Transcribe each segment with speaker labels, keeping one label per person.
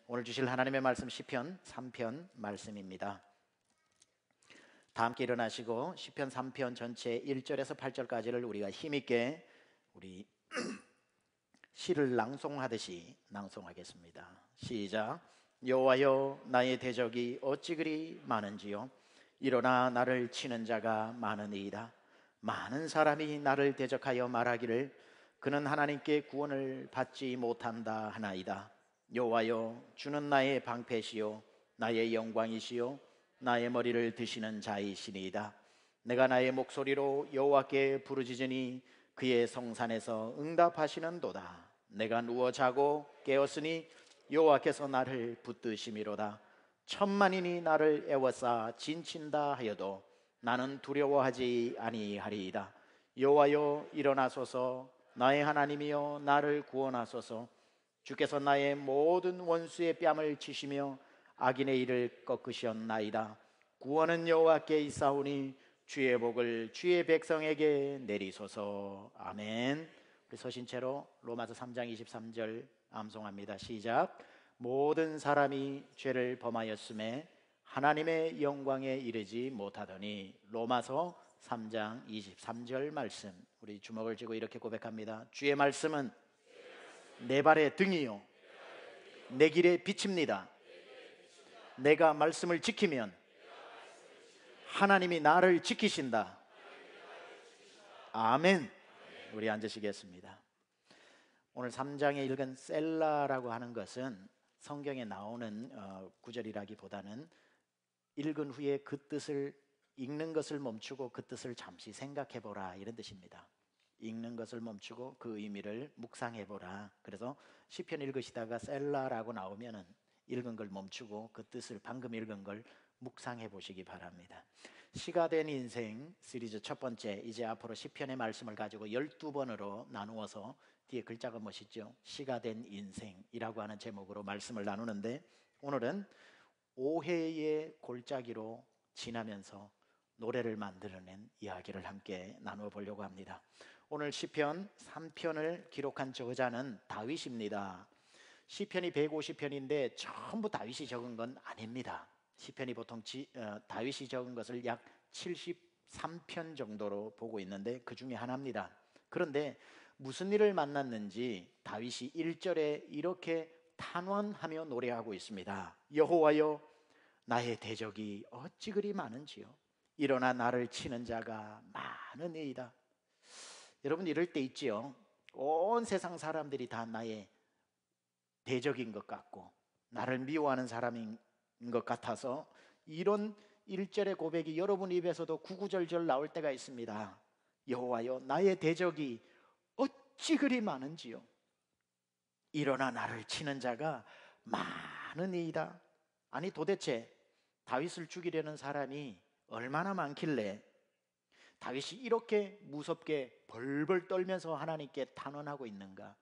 Speaker 1: 오늘 주실 하나님의 말씀 시편 3편 말씀입니다. 다 함께 일어나시고 시편 3편 전체 1절에서 8절까지를 우리가 힘있게 우리 시를 낭송하듯이 낭송하겠습니다. 시작. 여호와여, 나의 대적이 어찌 그리 많은지요. 일어나 나를 치는 자가 많으니이다. 많은 사람이 나를 대적하여 말하기를 그는 하나님께 구원을 받지 못한다 하나이다. 여호와여, 주는 나의 방패시요 나의 영광이시요 나의 머리를 드시는 자이시니이다. 내가 나의 목소리로 여호와께 부르짖으니 그의 성산에서 응답하시는도다. 내가 누워 자고 깨었으니 여호와께서 나를 붙드심이로다. 천만인이 나를 애워싸 진친다 하여도 나는 두려워하지 아니하리이다. 여호와여, 일어나소서. 나의 하나님이여, 나를 구원하소서. 주께서 나의 모든 원수의 뺨을 치시며 악인의 일을 꺾으셨나이다. 구원은 여호와께 있사오니 주의 복을 주의 백성에게 내리소서. 아멘. 우리 서신 채로 로마서 3장 23절 암송합니다. 시작. 모든 사람이 죄를 범하였음에 하나님의 영광에 이르지 못하더니. 로마서 3장 23절 말씀, 우리 주먹을 쥐고 이렇게 고백합니다. 주의 말씀은 내 발의 등이요 내 길의 빛입니다. 내가 말씀을 지키면 하나님이 나를 지키신다. 아멘. 우리 앉으시겠습니다. 오늘 3장에 읽은 셀라라고 하는 것은 성경에 나오는 구절이라기보다는 읽은 후에 그 뜻을, 읽는 것을 멈추고 그 뜻을 잠시 생각해보라, 이런 뜻입니다. 읽는 것을 멈추고 그 의미를 묵상해보라. 그래서 시편 읽으시다가 셀라라고 나오면은 읽은 걸 멈추고 그 뜻을, 방금 읽은 걸 묵상해 보시기 바랍니다. 시가 된 인생 시리즈 첫 번째, 이제 앞으로 시편의 말씀을 가지고 12번으로 나누어서 뒤에 글자가 멋있죠? 시가 된 인생이라고 하는 제목으로 말씀을 나누는데, 오늘은 오해의 골짜기로 지나면서 노래를 만들어낸 이야기를 함께 나누어 보려고 합니다. 오늘 시편 3편을 기록한 저자는 다윗입니다. 시편이 150편인데 전부 다윗이 적은 건 아닙니다. 시편이 보통 다윗이 적은 것을 약 73편 정도로 보고 있는데 그 중에 하나입니다. 그런데 무슨 일을 만났는지 다윗이 1절에 이렇게 탄원하며 노래하고 있습니다. 여호와여, 나의 대적이 어찌 그리 많은지요. 일어나 나를 치는 자가 많으니이다. 여러분, 이럴 때 있지요. 온 세상 사람들이 다 나의 대적인 것 같고 나를 미워하는 사람인 것 같아서 이런 1절의 고백이 여러분 입에서도 구구절절 나올 때가 있습니다. 여호와여, 나의 대적이 어찌 그리 많은지요. 일어나 나를 치는 자가 많으니이다. 아니, 도대체 다윗을 죽이려는 사람이 얼마나 많길래 다윗이 이렇게 무섭게 벌벌 떨면서 하나님께 탄원하고 있는가?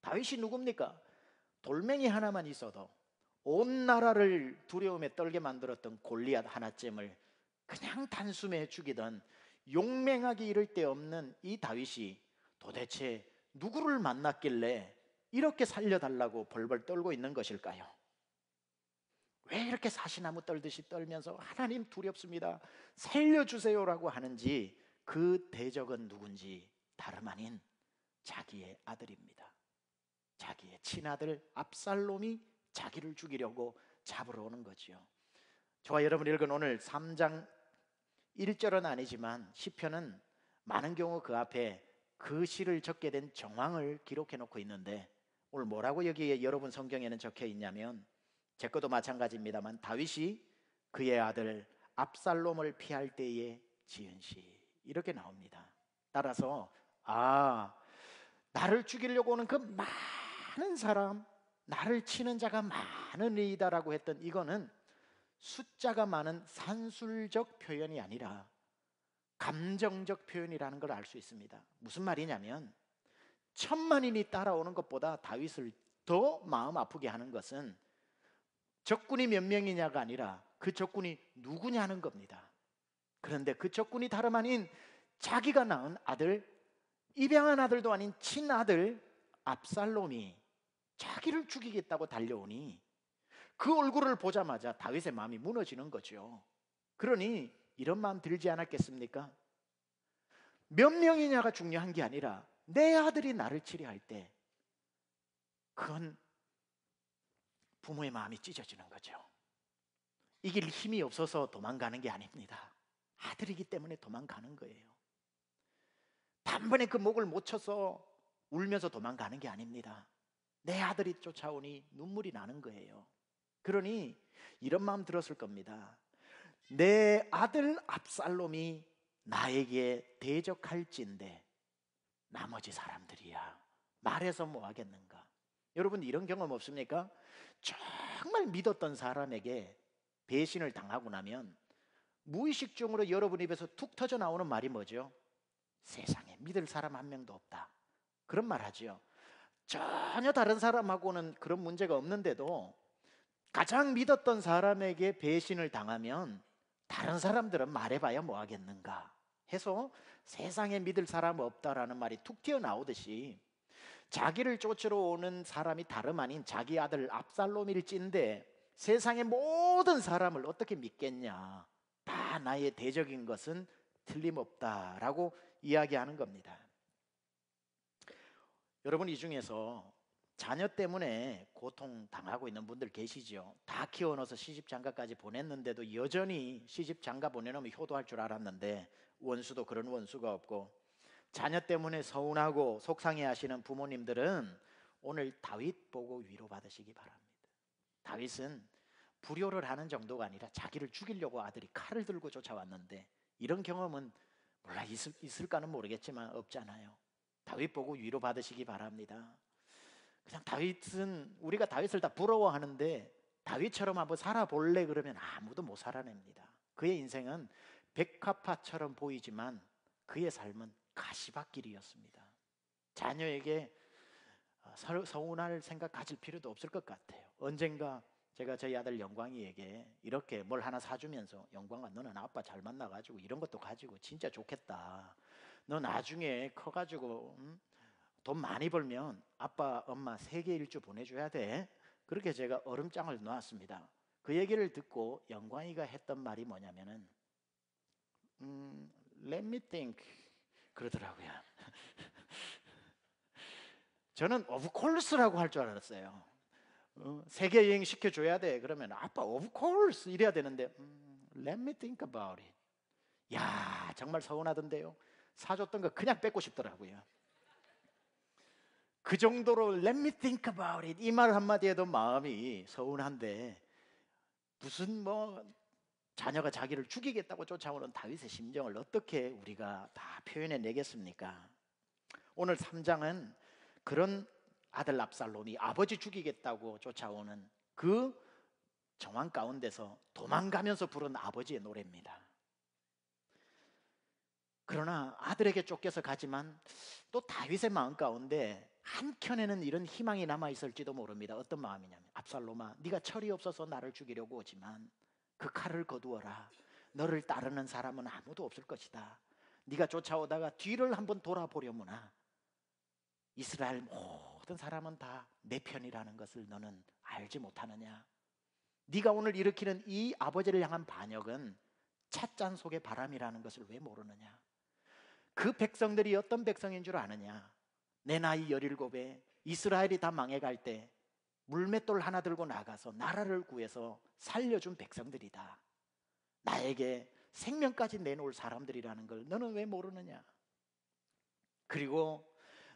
Speaker 1: 다윗이 누굽니까? 돌멩이 하나만 있어도 온 나라를 두려움에 떨게 만들었던 골리앗 하나쯤을 그냥 단숨에 죽이던 용맹하기 이를 데 없는 이 다윗이 도대체 누구를 만났길래 이렇게 살려달라고 벌벌 떨고 있는 것일까요? 왜 이렇게 사시나무 떨듯이 떨면서 하나님 두렵습니다, 살려주세요라고 하는지, 그 대적은 누군지 다름 아닌 자기의 아들입니다. 자기의 친아들 압살롬이 자기를 죽이려고 잡으러 오는 거죠. 저와 여러분이 읽은 오늘 3장 1절은 아니지만 시편은 많은 경우 그 앞에 그 시를 적게 된 정황을 기록해 놓고 있는데, 오늘 뭐라고 여기에 여러분 성경에는 적혀 있냐면, 제 것도 마찬가지입니다만 다윗이 그의 아들 압살롬을 피할 때에 지은 시, 이렇게 나옵니다. 따라서 나를 죽이려고 오는 그 많은 사람, 나를 치는 자가 많으니이다라고 했던 이거는 숫자가 많은 산술적 표현이 아니라 감정적 표현이라는 걸 알 수 있습니다. 무슨 말이냐면, 천만인이 따라오는 것보다 다윗을 더 마음 아프게 하는 것은 적군이 몇 명이냐가 아니라 그 적군이 누구냐는 겁니다. 그런데 그 적군이 다름 아닌 자기가 낳은 아들, 입양한 아들도 아닌 친아들 압살롬이 자기를 죽이겠다고 달려오니 그 얼굴을 보자마자 다윗의 마음이 무너지는 거죠. 그러니 이런 마음 들지 않았겠습니까? 몇 명이냐가 중요한 게 아니라 내 아들이 나를 치려할 때 그건 부모의 마음이 찢어지는 거죠. 이길 힘이 없어서 도망가는 게 아닙니다. 아들이기 때문에 도망가는 거예요. 단번에 그 목을 못 쳐서 울면서 도망가는 게 아닙니다. 내 아들이 쫓아오니 눈물이 나는 거예요. 그러니 이런 마음 들었을 겁니다. 내 아들 압살롬이 나에게 대적할진대 나머지 사람들이야 말해서 뭐 하겠는가. 여러분 이런 경험 없습니까? 정말 믿었던 사람에게 배신을 당하고 나면 무의식 중으로 여러분 입에서 툭 터져 나오는 말이 뭐죠? 세상에 믿을 사람 한 명도 없다. 그런 말 하죠. 전혀 다른 사람하고는 그런 문제가 없는데도 가장 믿었던 사람에게 배신을 당하면 다른 사람들은 말해봐야 뭐 하겠는가 해서 세상에 믿을 사람 없다라는 말이 툭 튀어나오듯이 자기를 쫓으러 오는 사람이 다름 아닌 자기 아들 압살롬일진데 세상의 모든 사람을 어떻게 믿겠냐, 다 나의 대적인 것은 틀림없다라고 이야기하는 겁니다. 여러분 이 중에서 자녀 때문에 고통당하고 있는 분들 계시죠. 다 키워넣어서 시집장가까지 보냈는데도 여전히 시집장가 보내놓으면 효도할 줄 알았는데 원수도 그런 원수가 없고, 자녀 때문에 서운하고 속상해하시는 부모님들은 오늘 다윗 보고 위로받으시기 바랍니다. 다윗은 불효를 하는 정도가 아니라 자기를 죽이려고 아들이 칼을 들고 쫓아왔는데 이런 경험은 몰라 있을까는 모르겠지만 없잖아요. 다윗 보고 위로받으시기 바랍니다. 그냥 다윗은, 우리가 다윗을 다 부러워하는데 다윗처럼 한번 살아볼래 그러면 아무도 못 살아냅니다. 그의 인생은 백합화처럼 보이지만 그의 삶은 가시밭길이었습니다. 자녀에게 서운할 생각 가질 필요도 없을 것 같아요. 언젠가 제가 저희 아들 영광이에게 이렇게 뭘 하나 사주면서, 영광아 너는 아빠 잘 만나가지고 이런 것도 가지고 진짜 좋겠다. 너 나중에 커가지고 돈 많이 벌면 아빠 엄마 세계 일주 보내줘야 돼. 그렇게 제가 얼음장을 놓았습니다. 그 얘기를 듣고 영광이가 했던 말이 뭐냐면은 Let me think 그러더라고요. 저는 of course라고 할 줄 알았어요. 세계 여행 시켜줘야 돼. 그러면 아빠 of course 이래야 되는데 Let me think about it. 야 정말 서운하던데요. 사줬던 거 그냥 뺏고 싶더라고요. 그 정도로 Let me think about it 이 말 한마디에도 마음이 서운한데 무슨 뭐 자녀가 자기를 죽이겠다고 쫓아오는 다윗의 심정을 어떻게 우리가 다 표현해 내겠습니까? 오늘 3장은 그런 아들 압살롬이 아버지 죽이겠다고 쫓아오는 그 정황 가운데서 도망가면서 부른 아버지의 노래입니다. 그러나 아들에게 쫓겨서 가지만 또 다윗의 마음 가운데 한켠에는 이런 희망이 남아있을지도 모릅니다. 어떤 마음이냐면 압살롬아 네가 철이 없어서 나를 죽이려고 오지만 그 칼을 거두어라. 너를 따르는 사람은 아무도 없을 것이다. 네가 쫓아오다가 뒤를 한번 돌아보려무나 이스라엘 모든 사람은 다 내 편이라는 것을 너는 알지 못하느냐. 네가 오늘 일으키는 이 아버지를 향한 반역은 찻잔 속의 바람이라는 것을 왜 모르느냐. 그 백성들이 어떤 백성인 줄 아느냐. 내 나이 17에 이스라엘이 다 망해갈 때 물맷돌 하나 들고 나가서 나라를 구해서 살려준 백성들이다. 나에게 생명까지 내놓을 사람들이라는 걸 너는 왜 모르느냐. 그리고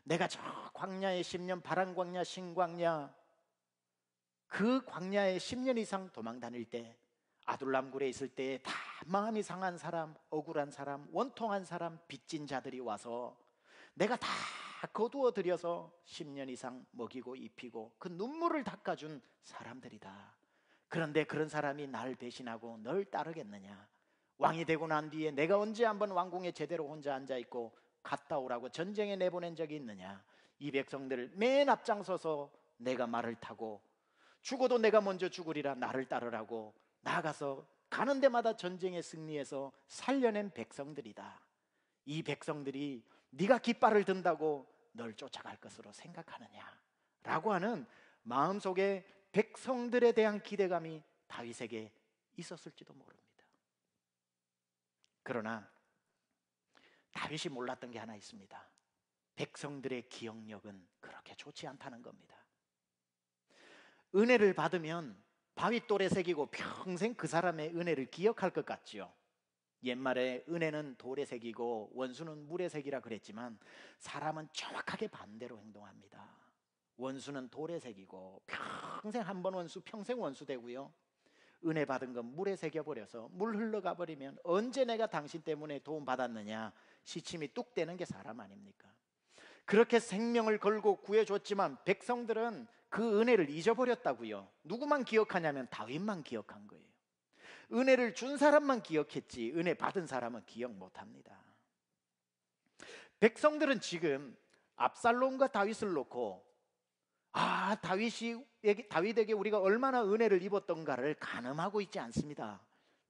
Speaker 1: 내가 저 광야의 10년 바람 광야 신광야 그 광야에 10년 이상 도망 다닐 때 아둘람 굴에 있을 때 다 마음이 상한 사람, 억울한 사람, 원통한 사람, 빚진 자들이 와서 내가 다 거두어 들여서 10년 이상 먹이고 입히고 그 눈물을 닦아준 사람들이다. 그런데 그런 사람이 날 배신하고 널 따르겠느냐. 왕이 되고 난 뒤에 내가 언제 한번 왕궁에 제대로 혼자 앉아있고 갔다 오라고 전쟁에 내보낸 적이 있느냐. 이 백성들 맨 앞장서서 내가 말을 타고 죽어도 내가 먼저 죽으리라 나를 따르라고 나가서 가는 데마다 전쟁에 승리해서 살려낸 백성들이다. 이 백성들이 네가 깃발을 든다고 널 쫓아갈 것으로 생각하느냐 라고 하는 마음속에 백성들에 대한 기대감이 다윗에게 있었을지도 모릅니다. 그러나 다윗이 몰랐던 게 하나 있습니다. 백성들의 기억력은 그렇게 좋지 않다는 겁니다. 은혜를 받으면 바위 돌에 새기고 평생 그 사람의 은혜를 기억할 것 같지요. 옛말에 은혜는 돌에 새기고 원수는 물에 새기라 그랬지만 사람은 정확하게 반대로 행동합니다. 원수는 돌에 새기고 평생 한 번 원수 평생 원수 되고요, 은혜 받은 건 물에 새겨버려서 물 흘러가 버리면 언제 내가 당신 때문에 도움 받았느냐 시침이 뚝 떼는 게 사람 아닙니까? 그렇게 생명을 걸고 구해줬지만 백성들은 그 은혜를 잊어버렸다고요. 누구만 기억하냐면 다윗만 기억한 거예요. 은혜를 준 사람만 기억했지 은혜 받은 사람은 기억 못합니다. 백성들은 지금 압살롬과 다윗을 놓고 다윗에게 우리가 얼마나 은혜를 입었던가를 가늠하고 있지 않습니다.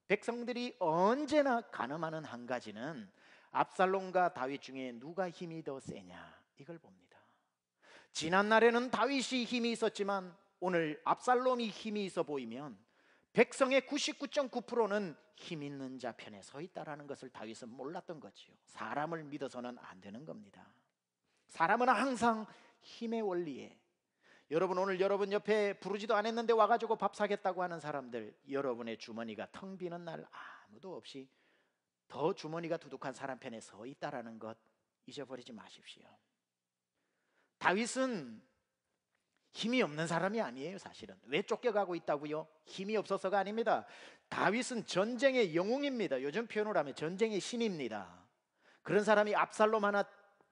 Speaker 1: 백성들이 언제나 가늠하는 한 가지는 압살롬과 다윗 중에 누가 힘이 더 세냐 이걸 봅니다. 지난날에는 다윗이 힘이 있었지만 오늘 압살롬이 힘이 있어 보이면 백성의 99.9%는 힘 있는 자 편에 서 있다라는 것을 다윗은 몰랐던 거지요. 사람을 믿어서는 안 되는 겁니다. 사람은 항상 힘의 원리에, 여러분 오늘 여러분 옆에 부르지도 않았는데 와가지고 밥 사겠다고 하는 사람들, 여러분의 주머니가 텅 비는 날 아무도 없이 더 주머니가 두둑한 사람 편에 서 있다라는 것 잊어버리지 마십시오. 다윗은 힘이 없는 사람이 아니에요. 사실은 왜 쫓겨가고 있다고요? 힘이 없어서가 아닙니다. 다윗은 전쟁의 영웅입니다. 요즘 표현을 하면 전쟁의 신입니다. 그런 사람이 압살롬 하나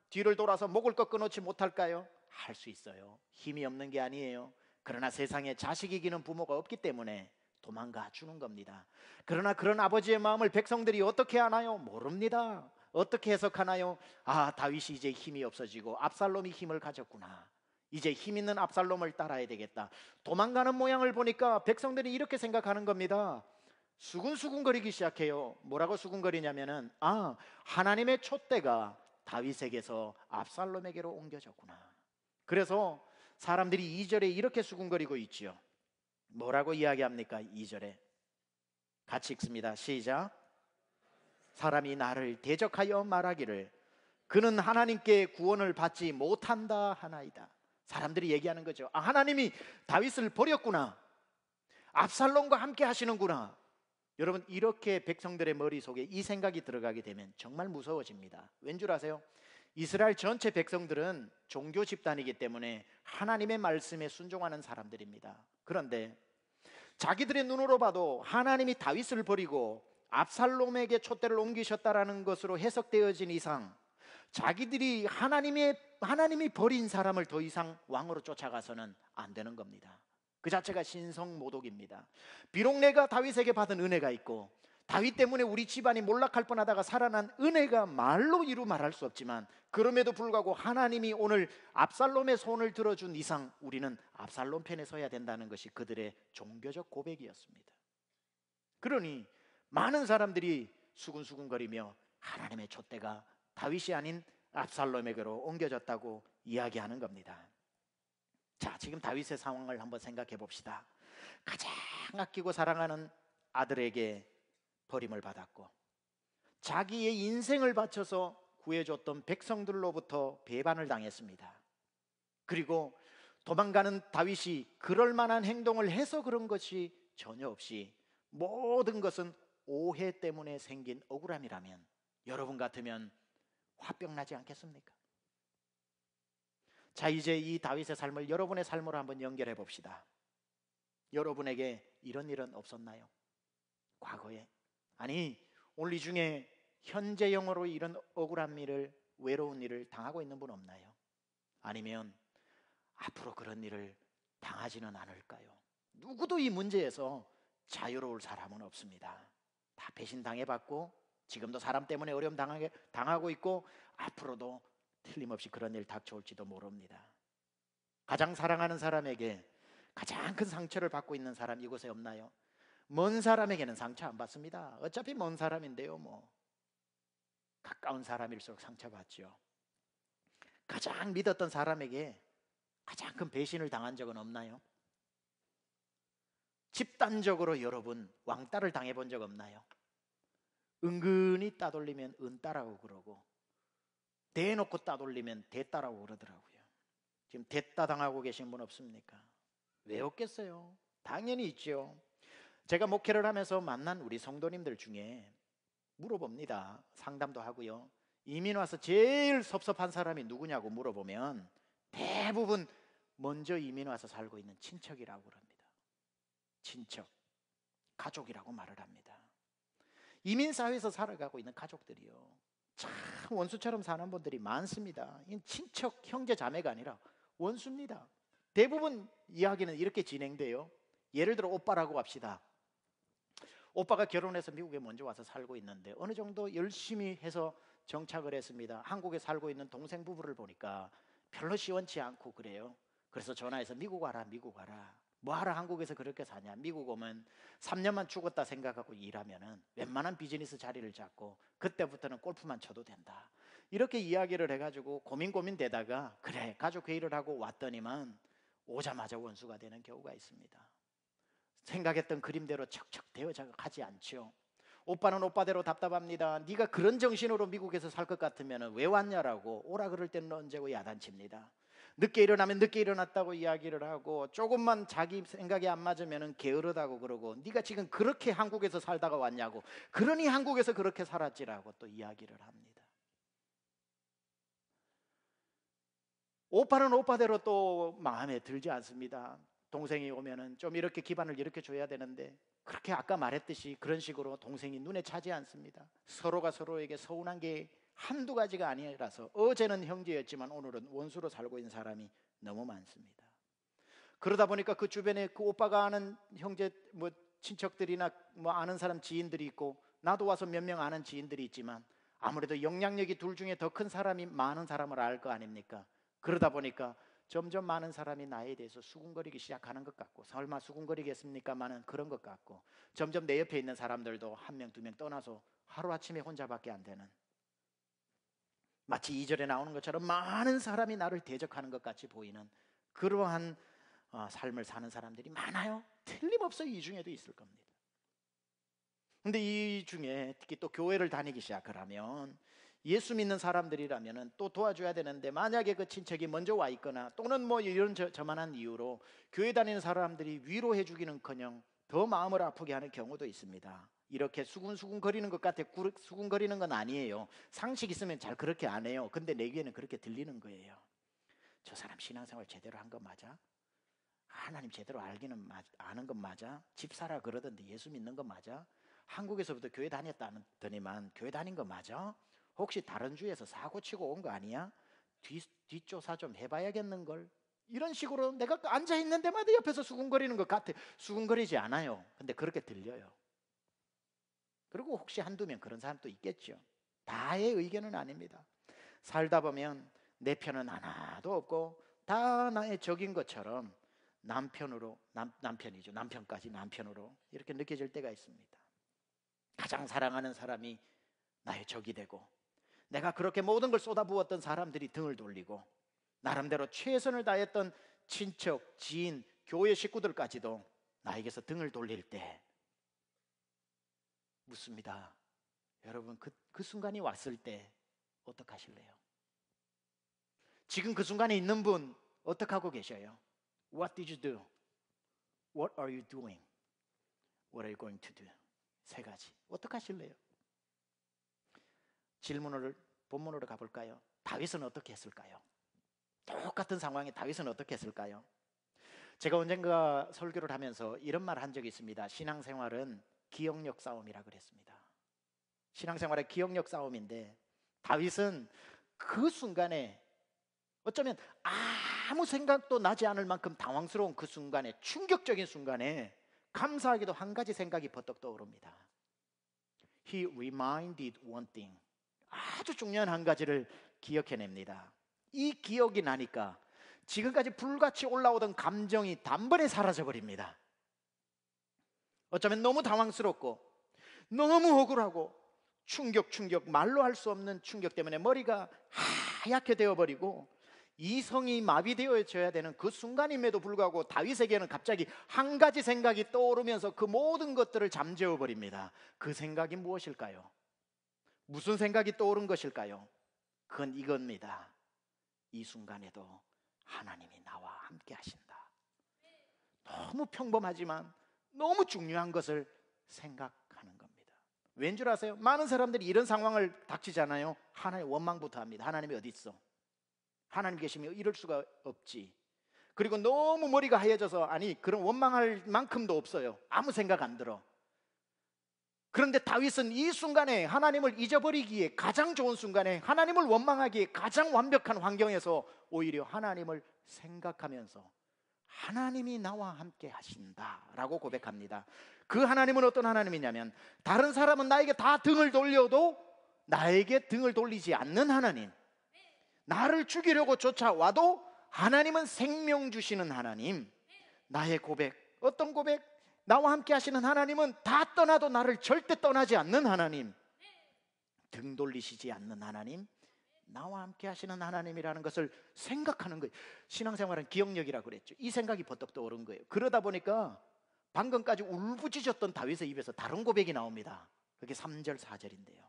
Speaker 1: 뒤를 돌아서 목을 꺾어 놓지 못할까요? 할 수 있어요. 힘이 없는 게 아니에요. 그러나 세상에 자식 이기는 부모가 없기 때문에 도망가 주는 겁니다. 그러나 그런 아버지의 마음을 백성들이 어떻게 아나요? 모릅니다. 어떻게 해석하나요? 다윗이 이제 힘이 없어지고 압살롬이 힘을 가졌구나. 이제 힘 있는 압살롬을 따라야 되겠다. 도망가는 모양을 보니까 백성들이 이렇게 생각하는 겁니다. 수군수군거리기 시작해요. 뭐라고 수군거리냐면은 하나님의 촛대가 다윗에게서 압살롬에게로 옮겨졌구나. 그래서 사람들이 2절에 이렇게 수군거리고 있지요. 뭐라고 이야기합니까? 2절에 같이 읽습니다. 시작. 사람이 나를 대적하여 말하기를 그는 하나님께 구원을 받지 못한다 하나이다. 사람들이 얘기하는 거죠. 하나님이 다윗을 버렸구나. 압살롬과 함께 하시는구나. 여러분 이렇게 백성들의 머릿속에 이 생각이 들어가게 되면 정말 무서워집니다. 왠 줄 아세요? 이스라엘 전체 백성들은 종교 집단이기 때문에 하나님의 말씀에 순종하는 사람들입니다. 그런데 자기들의 눈으로 봐도 하나님이 다윗을 버리고 압살롬에게 촛대를 옮기셨다라는 것으로 해석되어진 이상 자기들이 하나님이 버린 사람을 더 이상 왕으로 쫓아가서는 안 되는 겁니다. 그 자체가 신성모독입니다. 비록 내가 다윗에게 받은 은혜가 있고 다윗 때문에 우리 집안이 몰락할 뻔하다가 살아난 은혜가 말로 이루 말할 수 없지만 그럼에도 불구하고 하나님이 오늘 압살롬의 손을 들어준 이상 우리는 압살롬 편에 서야 된다는 것이 그들의 종교적 고백이었습니다. 그러니 많은 사람들이 수군수군거리며 하나님의 촛대가 다윗이 아닌 압살롬에게로 옮겨졌다고 이야기하는 겁니다. 자, 지금 다윗의 상황을 한번 생각해 봅시다. 가장 아끼고 사랑하는 아들에게 버림을 받았고 자기의 인생을 바쳐서 구해줬던 백성들로부터 배반을 당했습니다. 그리고 도망가는 다윗이 그럴 만한 행동을 해서 그런 것이 전혀 없이 모든 것은 오해 때문에 생긴 억울함이라면 여러분 같으면 화병 나지 않겠습니까? 자, 이제 이 다윗의 삶을 여러분의 삶으로 한번 연결해 봅시다. 여러분에게 이런 일은 없었나요? 과거에? 아니, 오늘 이 중에 현재형으로 이런 억울한 일을, 외로운 일을 당하고 있는 분 없나요? 아니면 앞으로 그런 일을 당하지는 않을까요? 누구도 이 문제에서 자유로울 사람은 없습니다. 다 배신당해봤고 지금도 사람 때문에 어려움 당하고 있고 앞으로도 틀림없이 그런 일 닥쳐올지도 모릅니다. 가장 사랑하는 사람에게 가장 큰 상처를 받고 있는 사람 이곳에 없나요? 먼 사람에게는 상처 안 받습니다. 어차피 먼 사람인데요. 가까운 사람일수록 상처받죠. 가장 믿었던 사람에게 가장 큰 배신을 당한 적은 없나요? 집단적으로 여러분 왕따를 당해본 적 없나요? 은근히 따돌리면 은따라고 그러고 대놓고 따돌리면 대따라고 그러더라고요. 지금 대따 당하고 계신 분 없습니까? 왜 없겠어요? 당연히 있죠. 제가 목회를 하면서 만난 우리 성도님들 중에 물어봅니다. 상담도 하고요. 이민 와서 제일 섭섭한 사람이 누구냐고 물어보면 대부분 먼저 이민 와서 살고 있는 친척이라고 그럽니다. 친척, 가족이라고 말을 합니다. 이민사회에서 살아가고 있는 가족들이요, 참 원수처럼 사는 분들이 많습니다. 친척, 형제, 자매가 아니라 원수입니다. 대부분 이야기는 이렇게 진행돼요. 예를 들어 오빠라고 합시다. 오빠가 결혼해서 미국에 먼저 와서 살고 있는데 어느 정도 열심히 해서 정착을 했습니다. 한국에 살고 있는 동생 부부를 보니까 별로 시원치 않고 그래요. 그래서 전화해서 미국 와라, 미국 와라. 뭐하러 한국에서 그렇게 사냐. 미국 오면 3년만 죽었다 생각하고 일하면은 웬만한 비즈니스 자리를 잡고 그때부터는 골프만 쳐도 된다. 이렇게 이야기를 해가지고 고민되다가 그래 가족 회의를 하고 왔더니만 오자마자 원수가 되는 경우가 있습니다. 생각했던 그림대로 척척 되어져 가지 않죠. 오빠는 오빠대로 답답합니다. 네가 그런 정신으로 미국에서 살 것 같으면 왜 왔냐라고 오라 그럴 때는 언제고 야단칩니다. 늦게 일어나면 늦게 일어났다고 이야기를 하고 조금만 자기 생각이 안 맞으면 게으르다고 그러고 네가 지금 그렇게 한국에서 살다가 왔냐고 그러니 한국에서 그렇게 살았지라고 또 이야기를 합니다. 오빠는 오빠대로 또 마음에 들지 않습니다. 동생이 오면은 좀 이렇게 기반을 이렇게 줘야 되는데 그렇게 아까 말했듯이 그런 식으로 동생이 눈에 차지 않습니다. 서로가 서로에게 서운한 게 한두 가지가 아니라서 어제는 형제였지만 오늘은 원수로 살고 있는 사람이 너무 많습니다. 그러다 보니까 그 주변에 그 오빠가 아는 형제 뭐 친척들이나 뭐 아는 사람 지인들이 있고 나도 와서 몇 명 아는 지인들이 있지만 아무래도 영향력이 둘 중에 더 큰 사람이 많은 사람을 알 거 아닙니까? 그러다 보니까 점점 많은 사람이 나에 대해서 수군거리기 시작하는 것 같고 설마 수군거리겠습니까마는 그런 것 같고 점점 내 옆에 있는 사람들도 한 명, 두 명 떠나서 하루아침에 혼자밖에 안 되는 마치 2절에 나오는 것처럼 많은 사람이 나를 대적하는 것 같이 보이는 그러한 삶을 사는 사람들이 많아요. 틀림없어 이 중에도 있을 겁니다. 근데 이 중에 특히 또 교회를 다니기 시작을 하면 예수 믿는 사람들이라면 또 도와줘야 되는데 만약에 그 친척이 먼저 와 있거나 또는 뭐 이런 저만한 이유로 교회 다니는 사람들이 위로해 주기는커녕 더 마음을 아프게 하는 경우도 있습니다. 이렇게 수군수군 거리는 것 같아. 수군 거리는 건 아니에요. 상식 있으면 잘 그렇게 안 해요. 근데 내 귀에는 그렇게 들리는 거예요. 저 사람 신앙생활 제대로 한 거 맞아? 하나님 제대로 아는 건 맞아? 집사라 그러던데 예수 믿는 거 맞아? 한국에서부터 교회 다녔다더니만 교회 다닌 거 맞아? 혹시 다른 주에서 사고 치고 온 거 아니야? 뒷조사 좀 해봐야겠는걸? 이런 식으로 내가 앉아있는 데마다 옆에서 수군거리는 것 같아. 수군거리지 않아요. 근데 그렇게 들려요. 그리고 혹시 한두 명 그런 사람도 있겠죠. 다의 의견은 아닙니다. 살다 보면 내 편은 하나도 없고 다 나의 적인 것처럼 남편으로 이렇게 느껴질 때가 있습니다. 가장 사랑하는 사람이 나의 적이 되고 내가 그렇게 모든 걸 쏟아부었던 사람들이 등을 돌리고 나름대로 최선을 다했던 친척, 지인, 교회 식구들까지도 나에게서 등을 돌릴 때 묻습니다. 여러분 그 순간이 왔을 때 어떡하실래요? 지금 그 순간에 있는 분 어떡하고 계셔요? What did you do? What are you doing? What are you going to do? 세 가지. 어떡하실래요? 본문으로 가볼까요? 다윗은 어떻게 했을까요? 똑같은 상황에 다윗은 어떻게 했을까요? 제가 언젠가 설교를 하면서 이런 말 한 적이 있습니다. 신앙생활은 기억력 싸움이라 그랬습니다. 신앙생활의 기억력 싸움인데 다윗은 그 순간에 어쩌면 아무 생각도 나지 않을 만큼 당황스러운 그 순간에 충격적인 순간에 감사하게도 한 가지 생각이 버떡 떠오릅니다. He reminded one thing. 아주 중요한 한 가지를 기억해냅니다. 이 기억이 나니까 지금까지 불같이 올라오던 감정이 단번에 사라져버립니다. 어쩌면 너무 당황스럽고 너무 억울하고 충격 말로 할 수 없는 충격 때문에 머리가 하얗게 되어버리고 이성이 마비되어져야 되는 그 순간임에도 불구하고 다윗에게는 갑자기 한 가지 생각이 떠오르면서 그 모든 것들을 잠재워 버립니다. 그 생각이 무엇일까요? 무슨 생각이 떠오른 것일까요? 그건 이겁니다. 이 순간에도 하나님이 나와 함께 하신다. 너무 평범하지만 너무 중요한 것을 생각하는 겁니다. 왠 줄 아세요? 많은 사람들이 이런 상황을 닥치잖아요. 하나님 원망부터 합니다. 하나님이 어디 있어? 하나님 계시면 이럴 수가 없지. 그리고 너무 머리가 하얘져서 아니 그런 원망할 만큼도 없어요. 아무 생각 안 들어. 그런데 다윗은 이 순간에 하나님을 잊어버리기에 가장 좋은 순간에 하나님을 원망하기에 가장 완벽한 환경에서 오히려 하나님을 생각하면서 하나님이 나와 함께 하신다라고 고백합니다. 그 하나님은 어떤 하나님이냐면 다른 사람은 나에게 다 등을 돌려도 나에게 등을 돌리지 않는 하나님, 나를 죽이려고 쫓아와도 하나님은 생명 주시는 하나님. 나의 고백, 어떤 고백? 나와 함께 하시는 하나님은 다 떠나도 나를 절대 떠나지 않는 하나님, 등 돌리시지 않는 하나님, 나와 함께 하시는 하나님이라는 것을 생각하는 거예요. 신앙생활은 기억력이라고 그랬죠. 이 생각이 버떡 떠오른 거예요. 그러다 보니까 방금까지 울부짖었던 다윗의 입에서 다른 고백이 나옵니다. 그게 3절 4절인데요.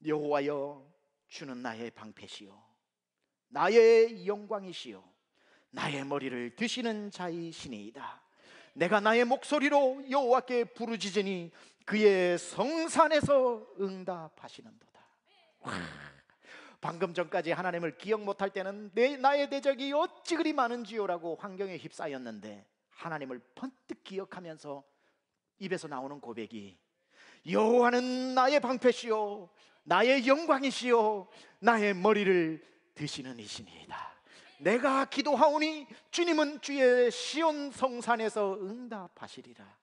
Speaker 1: 여호와여, 주는 나의 방패시요 나의 영광이시요 나의 머리를 드시는 자이시니이다. 내가 나의 목소리로 여호와께 부르짖으니 그의 성산에서 응답하시는도다. 방금 전까지 하나님을 기억 못할 때는 나의 대적이 어찌 그리 많은지요라고 환경에 휩싸였는데 하나님을 번뜩 기억하면서 입에서 나오는 고백이 여호와는 나의 방패시요 나의 영광이시요 나의 머리를 드시는 이시니이다. 내가 기도하오니 주님은 주의 시온 성산에서 응답하시리라.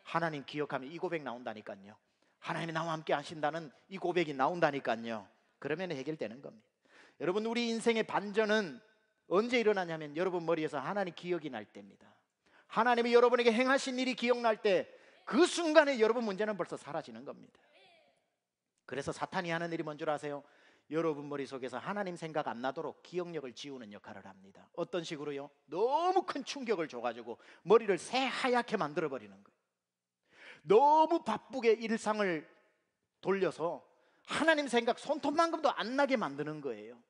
Speaker 1: 하나님 기억하면 이 고백 나온다니까요. 하나님이 나와 함께 하신다는 이 고백이 나온다니까요. 그러면 해결되는 겁니다. 여러분, 우리 인생의 반전은 언제 일어나냐면 여러분 머리에서 하나님 기억이 날 때입니다. 하나님이 여러분에게 행하신 일이 기억날 때 그 순간에 여러분 문제는 벌써 사라지는 겁니다. 그래서 사탄이 하는 일이 뭔 줄 아세요? 여러분 머릿속에서 하나님 생각 안 나도록 기억력을 지우는 역할을 합니다. 어떤 식으로요? 너무 큰 충격을 줘가지고 머리를 새하얗게 만들어버리는 거예요. 너무 바쁘게 일상을 돌려서 하나님 생각 손톱만큼도 안 나게 만드는 거예요.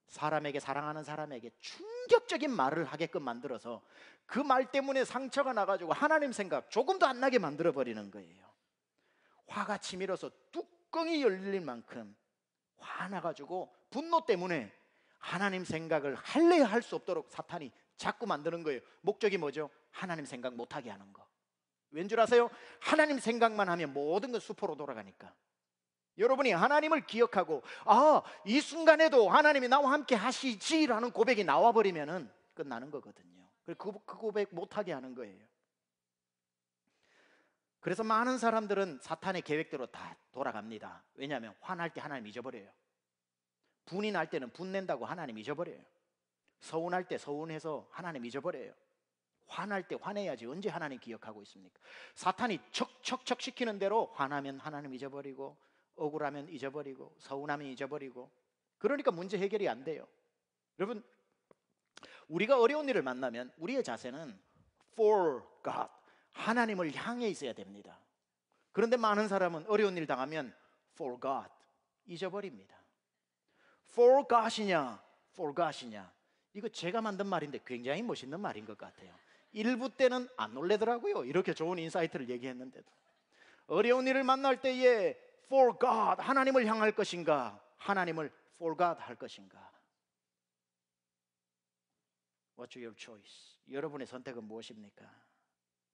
Speaker 1: 사람에게, 사랑하는 사람에게 충격적인 말을 하게끔 만들어서 그 말 때문에 상처가 나가지고 하나님 생각 조금도 안 나게 만들어버리는 거예요. 화가 치밀어서 뚜껑이 열릴 만큼 화나가지고 분노 때문에 하나님 생각을 할래야 할 수 없도록 사탄이 자꾸 만드는 거예요. 목적이 뭐죠? 하나님 생각 못하게 하는 거. 왠 줄 아세요? 하나님 생각만 하면 모든 건 수포로 돌아가니까. 여러분이 하나님을 기억하고 이 순간에도 하나님이 나와 함께 하시지라는 고백이 나와버리면 끝나는 거거든요. 그 고백 못하게 하는 거예요. 그래서 많은 사람들은 사탄의 계획대로 다 돌아갑니다. 왜냐하면 화날 때 하나님 잊어버려요. 분이 날 때는 분낸다고 하나님 잊어버려요. 서운할 때 서운해서 하나님 잊어버려요. 화날 때 화내야지 언제 하나님 기억하고 있습니까? 사탄이 척척척 시키는 대로 화나면 하나님 잊어버리고, 억울하면 잊어버리고, 서운하면 잊어버리고, 그러니까 문제 해결이 안 돼요. 여러분, 우리가 어려운 일을 만나면 우리의 자세는 for God, 하나님을 향해 있어야 됩니다. 그런데 많은 사람은 어려운 일 당하면 for God 잊어버립니다. for God이냐 for God이냐, 이거 제가 만든 말인데 굉장히 멋있는 말인 것 같아요. 일부 때는 안 놀래더라고요. 이렇게 좋은 인사이트를 얘기했는데도. 어려운 일을 만날 때에 for God, 하나님을 향할 것인가, 하나님을 for God 할 것인가. What's your choice? 여러분의 선택은 무엇입니까?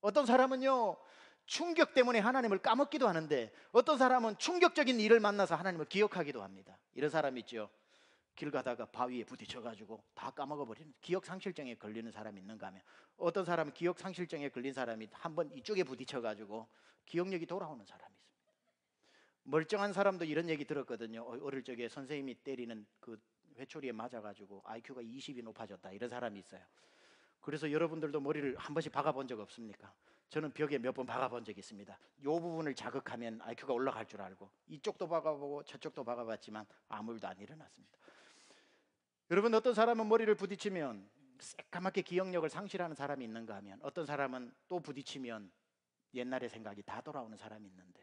Speaker 1: 어떤 사람은요, 충격 때문에 하나님을 까먹기도 하는데 어떤 사람은 충격적인 일을 만나서 하나님을 기억하기도 합니다. 이런 사람 있죠. 길 가다가 바위에 부딪혀가지고 다 까먹어버리는, 기억상실증에 걸리는 사람이 있는가 하면, 어떤 사람은 기억상실증에 걸린 사람이 한번 이쪽에 부딪혀가지고 기억력이 돌아오는 사람이 있습니다. 멀쩡한 사람도 이런 얘기 들었거든요. 어릴 적에 선생님이 때리는 그 회초리에 맞아가지고 IQ가 20이 높아졌다, 이런 사람이 있어요. 그래서 여러분들도 머리를 한 번씩 박아본 적 없습니까? 저는 벽에 몇 번 박아본 적이 있습니다. 이 부분을 자극하면 IQ가 올라갈 줄 알고 이쪽도 박아보고 저쪽도 박아봤지만 아무 일도 안 일어났습니다. 여러분, 어떤 사람은 머리를 부딪히면 새까맣게 기억력을 상실하는 사람이 있는가 하면, 어떤 사람은 또 부딪히면 옛날의 생각이 다 돌아오는 사람이 있는데,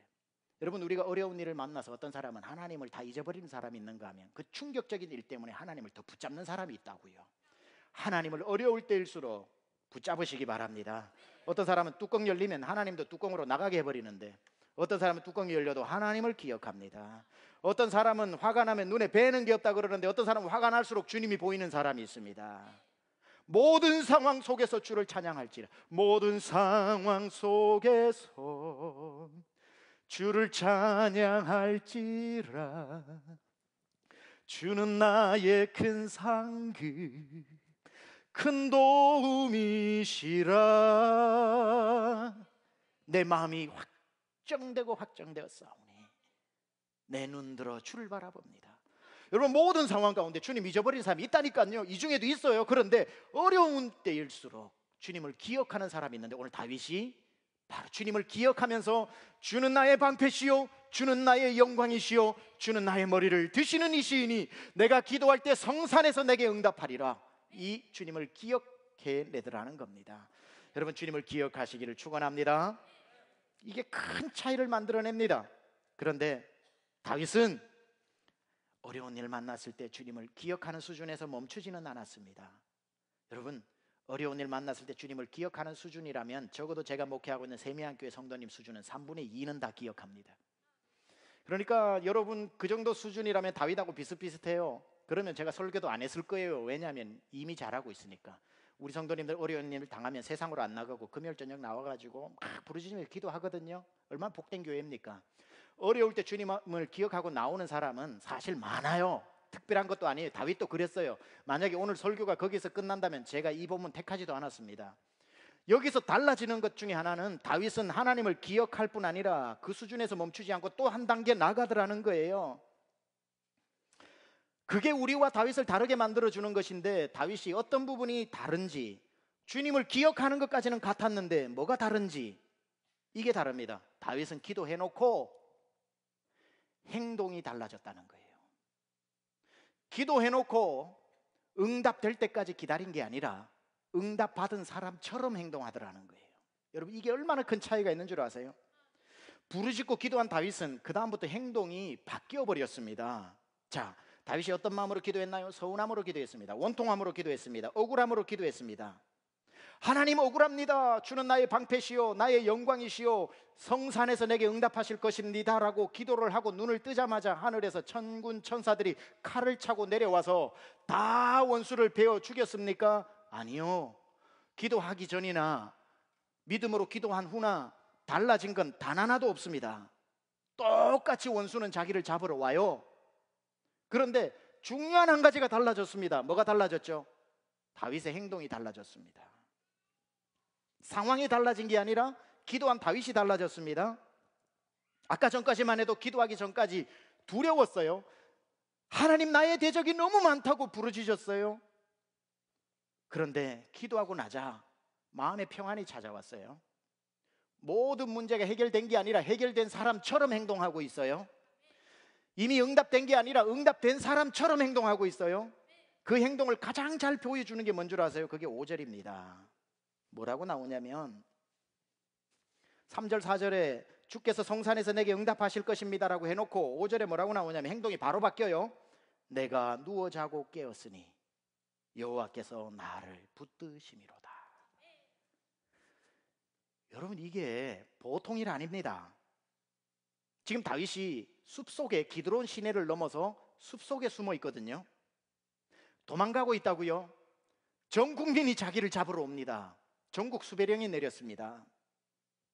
Speaker 1: 여러분, 우리가 어려운 일을 만나서 어떤 사람은 하나님을 다 잊어버리는 사람이 있는가 하면 그 충격적인 일 때문에 하나님을 더 붙잡는 사람이 있다고요. 하나님을 어려울 때일수록 붙잡으시기 바랍니다. 어떤 사람은 뚜껑 열리면 하나님도 뚜껑으로 나가게 해버리는데, 어떤 사람은 뚜껑이 열려도 하나님을 기억합니다. 어떤 사람은 화가 나면 눈에 뵈는 게 없다 그러는데, 어떤 사람은 화가 날수록 주님이 보이는 사람이 있습니다. 모든 상황 속에서 주를 찬양할지라. 모든 상황 속에서 주를 찬양할지라. 주는 나의 큰 상급, 큰 도움이시라. 내 마음이 확정되었사오니 내 눈 들어 주를 바라봅니다. 여러분, 모든 상황 가운데 주님 잊어버린 사람이 있다니까요. 이 중에도 있어요. 그런데 어려운 때일수록 주님을 기억하는 사람이 있는데, 오늘 다윗이 바로 주님을 기억하면서 주는 나의 방패시요 주는 나의 영광이시요 주는 나의 머리를 드시는 이시이니 내가 기도할 때 성산에서 내게 응답하리라. 이 주님을 기억해내더라는 겁니다. 여러분, 주님을 기억하시기를 축원합니다. 이게 큰 차이를 만들어냅니다. 그런데 다윗은 어려운 일 만났을 때 주님을 기억하는 수준에서 멈추지는 않았습니다. 여러분, 어려운 일 만났을 때 주님을 기억하는 수준이라면 적어도 제가 목회하고 있는 세미한교회 성도님 수준은 3분의 2는 다 기억합니다. 그러니까 여러분, 그 정도 수준이라면 다윗하고 비슷비슷해요. 그러면 제가 설교도 안 했을 거예요. 왜냐하면 이미 잘하고 있으니까. 우리 성도님들 어려운 일을 당하면 세상으로 안 나가고 금요일 저녁 나와가지고 막 부르짖으며 기도하거든요. 얼마나 복된 교회입니까? 어려울 때 주님을 기억하고 나오는 사람은 사실 많아요. 특별한 것도 아니에요. 다윗도 그랬어요. 만약에 오늘 설교가 거기서 끝난다면 제가 이 본문 택하지도 않았습니다. 여기서 달라지는 것 중에 하나는 다윗은 하나님을 기억할 뿐 아니라 그 수준에서 멈추지 않고 또 한 단계 나가더라는 거예요. 그게 우리와 다윗을 다르게 만들어주는 것인데, 다윗이 어떤 부분이 다른지, 주님을 기억하는 것까지는 같았는데 뭐가 다른지, 이게 다릅니다. 다윗은 기도해놓고 행동이 달라졌다는 거예요. 기도해놓고 응답될 때까지 기다린 게 아니라 응답받은 사람처럼 행동하더라는 거예요. 여러분, 이게 얼마나 큰 차이가 있는 줄 아세요? 부르짖고 기도한 다윗은 그 다음부터 행동이 바뀌어 버렸습니다. 자, 다윗이 어떤 마음으로 기도했나요? 서운함으로 기도했습니다. 원통함으로 기도했습니다. 억울함으로 기도했습니다. 하나님, 억울합니다. 주는 나의 방패시요 나의 영광이시요 성산에서 내게 응답하실 것입니다 라고 기도를 하고 눈을 뜨자마자 하늘에서 천군 천사들이 칼을 차고 내려와서 다 원수를 베어 죽였습니까? 아니요. 기도하기 전이나 믿음으로 기도한 후나 달라진 건 단 하나도 없습니다. 똑같이 원수는 자기를 잡으러 와요. 그런데 중요한 한 가지가 달라졌습니다. 뭐가 달라졌죠? 다윗의 행동이 달라졌습니다. 상황이 달라진 게 아니라 기도한 다윗이 달라졌습니다. 아까 전까지만 해도 기도하기 전까지 두려웠어요. 하나님, 나의 대적이 너무 많다고 부르짖었어요. 그런데 기도하고 나자 마음의 평안이 찾아왔어요. 모든 문제가 해결된 게 아니라 해결된 사람처럼 행동하고 있어요. 이미 응답된 게 아니라 응답된 사람처럼 행동하고 있어요. 그 행동을 가장 잘 보여주는 게 뭔 줄 아세요? 그게 5절입니다. 뭐라고 나오냐면 3절 4절에 주께서 성산에서 내게 응답하실 것입니다 라고 해놓고 5절에 뭐라고 나오냐면 행동이 바로 바뀌어요. 내가 누워 자고 깨었으니 여호와께서 나를 붙드심이로다. 여러분, 이게 보통 일 아닙니다. 지금 다윗이 숲속에, 기드론 시내를 넘어서 숲속에 숨어 있거든요. 도망가고 있다고요. 전 국민이 자기를 잡으러 옵니다. 전국 수배령이 내렸습니다.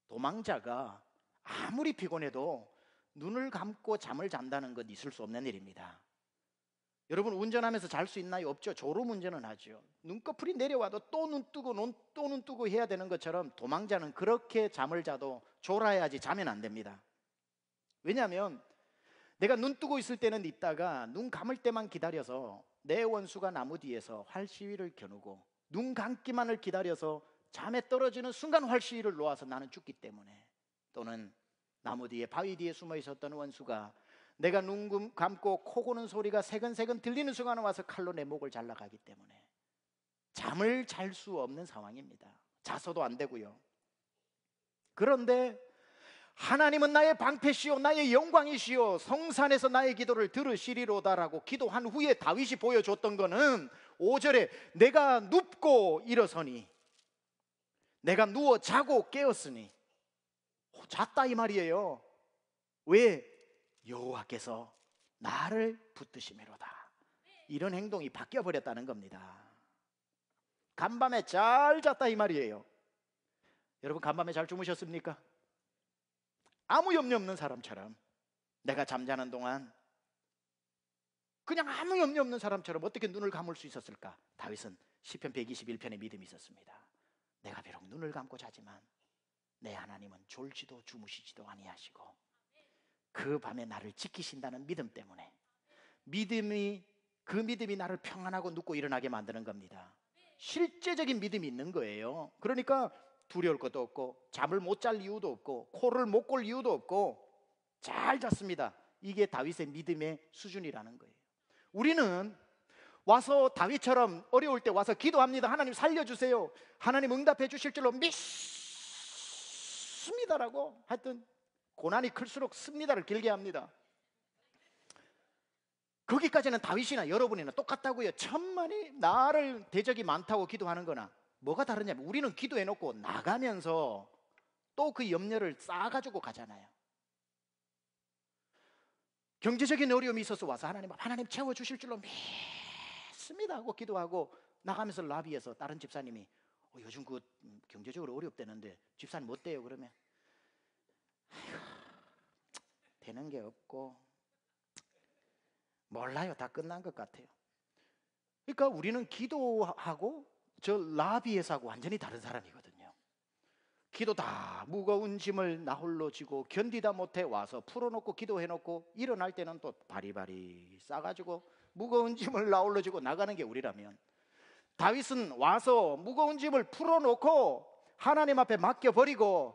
Speaker 1: 도망자가 아무리 피곤해도 눈을 감고 잠을 잔다는 건 있을 수 없는 일입니다. 여러분, 운전하면서 잘 수 있나요? 없죠. 졸음 운전은 하죠. 눈꺼풀이 내려와도 또 눈 뜨고 해야 되는 것처럼 도망자는 그렇게 잠을 자도 졸아야지 자면 안 됩니다. 왜냐하면 내가 눈 뜨고 있을 때는 있다가 눈 감을 때만 기다려서 내 원수가 나무 뒤에서 활시위를 겨누고 눈 감기만을 기다려서 잠에 떨어지는 순간 활시위를 놓아서 나는 죽기 때문에, 또는 나무 뒤에 바위 뒤에 숨어 있었던 원수가 내가 눈 감고 코 고는 소리가 새근새근 들리는 순간에 와서 칼로 내 목을 잘라가기 때문에 잠을 잘 수 없는 상황입니다. 자서도 안 되고요. 그런데 하나님은 나의 방패시오 나의 영광이시오 성산에서 나의 기도를 들으시리로다라고 기도한 후에 다윗이 보여줬던 거는 5절에 내가 눕고 일어서니 내가 누워 자고 깨었으니 잤다 이 말이에요. 왜? 여호와께서 나를 붙드시매로다. 이런 행동이 바뀌어버렸다는 겁니다. 간밤에 잘 잤다 이 말이에요. 여러분 간밤에 잘 주무셨습니까? 아무 염려 없는 사람처럼 내가 잠자는 동안 그냥 아무 염려 없는 사람처럼 어떻게 눈을 감을 수 있었을까? 다윗은 시편 121편에 믿음이 있었습니다. 내가 비록 눈을 감고 자지만 내 하나님은 졸지도 주무시지도 아니하시고 그 밤에 나를 지키신다는 믿음 때문에 그 믿음이 나를 평안하고 눕고 일어나게 만드는 겁니다. 실제적인 믿음이 있는 거예요. 그러니까 두려울 것도 없고 잠을 못 잘 이유도 없고 코를 못 골 이유도 없고 잘 잤습니다. 이게 다윗의 믿음의 수준이라는 거예요. 우리는 와서 다윗처럼 어려울 때 와서 기도합니다. 하나님 살려주세요. 하나님 응답해 주실 줄로 믿습니다라고 하여튼 고난이 클수록 씁니다를 길게 합니다. 거기까지는 다윗이나 여러분이나 똑같다고요. 천만이 나를 대적이 많다고 기도하는 거나 뭐가 다르냐면 우리는 기도해놓고 나가면서 또 그 염려를 쌓아가지고 가잖아요. 경제적인 어려움이 있어서 와서 하나님 채워주실 줄로 믿습니다 하고 기도하고 나가면서 라비에서 다른 집사님이 요즘 그 경제적으로 어렵다는데 집사님 어때요? 그러면 아이고, 되는 게 없고 몰라요. 다 끝난 것 같아요. 그러니까 우리는 기도하고 저 라비에서하고 완전히 다른 사람이거든요. 기도다 무거운 짐을 나 홀로 지고 견디다 못해 와서 풀어놓고 기도해놓고 일어날 때는 또 바리바리 싸가지고 무거운 짐을 나 홀로 지고 나가는 게 우리라면 다윗은 와서 무거운 짐을 풀어놓고 하나님 앞에 맡겨버리고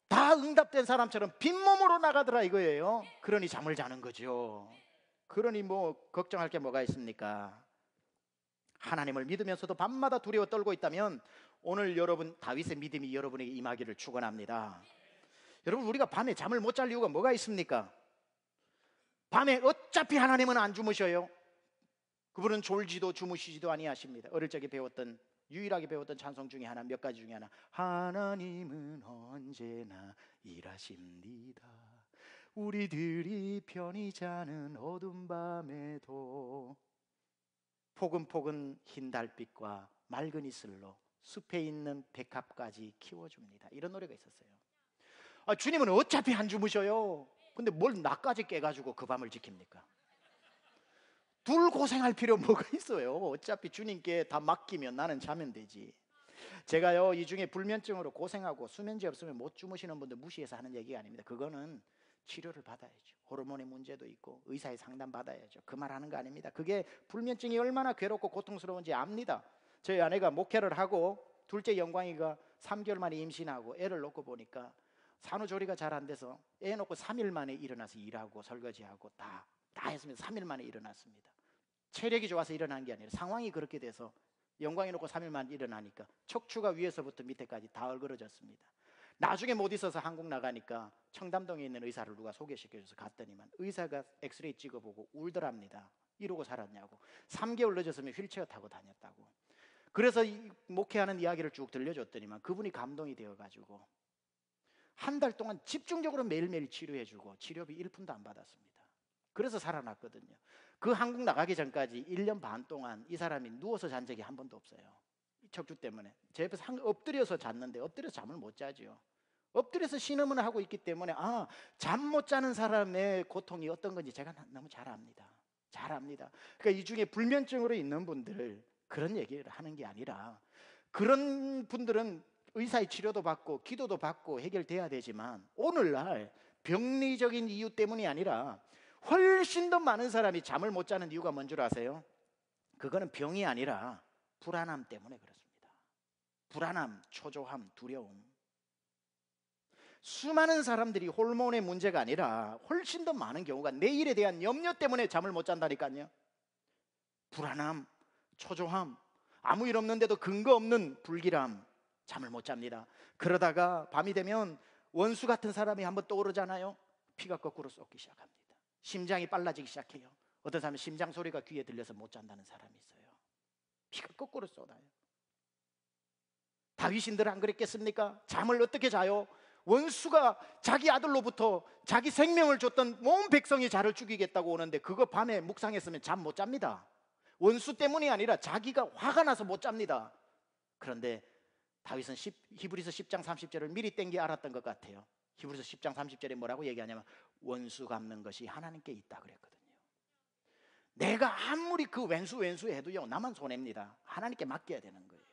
Speaker 1: 다 응답된 사람처럼 빈몸으로 나가더라 이거예요. 그러니 잠을 자는 거죠. 그러니 뭐 걱정할 게 뭐가 있습니까? 하나님을 믿으면서도 밤마다 두려워 떨고 있다면 오늘 여러분 다윗의 믿음이 여러분에게 임하기를 축원합니다. 여러분 우리가 밤에 잠을 못 잘 이유가 뭐가 있습니까? 밤에 어차피 하나님은 안 주무셔요. 그분은 졸지도 주무시지도 아니하십니다. 어릴 적에 유일하게 배웠던 찬송 중에 하나, 몇 가지 중에 하나, 하나님은 언제나 일하십니다. 우리들이 편히 자는 어두운 밤에도 포근포근 흰 달빛과 맑은 이슬로 숲에 있는 백합까지 키워줍니다. 이런 노래가 있었어요. 주님은 어차피 안 주무셔요. 근데 뭘 나까지 깨가지고 그 밤을 지킵니까? 둘 고생할 필요 뭐가 있어요? 어차피 주님께 다 맡기면 나는 자면 되지. 제가요 이 중에 불면증으로 고생하고 수면제 없으면 못 주무시는 분들 무시해서 하는 얘기가 아닙니다. 그거는 치료를 받아야죠. 호르몬의 문제도 있고 의사의 상담 받아야죠. 그 말 하는 거 아닙니다. 그게 불면증이 얼마나 괴롭고 고통스러운지 압니다. 저희 아내가 목회를 하고 둘째 영광이가 3개월 만에 임신하고 애를 놓고 보니까 산후조리가 잘 안 돼서 애 놓고 3일 만에 일어나서 일하고 설거지하고 다 했으면 3일 만에 일어났습니다. 체력이 좋아서 일어난 게 아니라 상황이 그렇게 돼서 영광이 놓고 3일 만에 일어나니까 척추가 위에서부터 밑에까지 다 얼그러졌습니다. 나중에 못 있어서 한국 나가니까 청담동에 있는 의사를 누가 소개시켜줘서 갔더니만 의사가 엑스레이 찍어보고 울더랍니다. 이러고 살았냐고. 3개월 늦었으면 휠체어 타고 다녔다고. 그래서 목회하는 이야기를 쭉 들려줬더니만 그분이 감동이 되어가지고 한 달 동안 집중적으로 매일매일 치료해주고 치료비 1푼도 안 받았습니다. 그래서 살아났거든요. 그 한국 나가기 전까지 1년 반 동안 이 사람이 누워서 잔 적이 한 번도 없어요. 척추 때문에. 제 옆에서 엎드려서 잤는데 엎드려서 잠을 못 자죠. 엎드려서 신음을 하고 있기 때문에 잠 못 자는 사람의 고통이 어떤 건지 제가 너무 잘 압니다. 잘 압니다. 그러니까 이 중에 불면증으로 있는 분들 그런 얘기를 하는 게 아니라 그런 분들은 의사의 치료도 받고 기도도 받고 해결돼야 되지만 오늘날 병리적인 이유 때문이 아니라 훨씬 더 많은 사람이 잠을 못 자는 이유가 뭔 줄 아세요? 그거는 병이 아니라 불안함 때문에 그렇습니다. 불안함, 초조함, 두려움. 수많은 사람들이 호르몬의 문제가 아니라 훨씬 더 많은 경우가 내일에 대한 염려 때문에 잠을 못 잔다니까요. 불안함, 초조함, 아무 일 없는데도 근거 없는 불길함, 잠을 못 잡니다. 그러다가 밤이 되면 원수 같은 사람이 한번 떠오르잖아요. 피가 거꾸로 쏟기 시작합니다. 심장이 빨라지기 시작해요. 어떤 사람은 심장 소리가 귀에 들려서 못 잔다는 사람이 있어요. 피가 거꾸로 쏟아요. 다윗인들 안 그랬겠습니까? 잠을 어떻게 자요? 원수가 자기 아들로부터 자기 생명을 줬던 온 백성이 자를 죽이겠다고 오는데 그거 밤에 묵상했으면 잠 못 잡니다. 원수 때문이 아니라 자기가 화가 나서 못 잡니다. 그런데 다윗은 히브리서 10장 30절을 미리 땡기 알았던 것 같아요. 히브리서 10장 30절에 뭐라고 얘기하냐면 원수 갚는 것이 하나님께 있다 그랬거든요. 내가 아무리 그 왼수 해도요 나만 손해입니다. 하나님께 맡겨야 되는 거예요.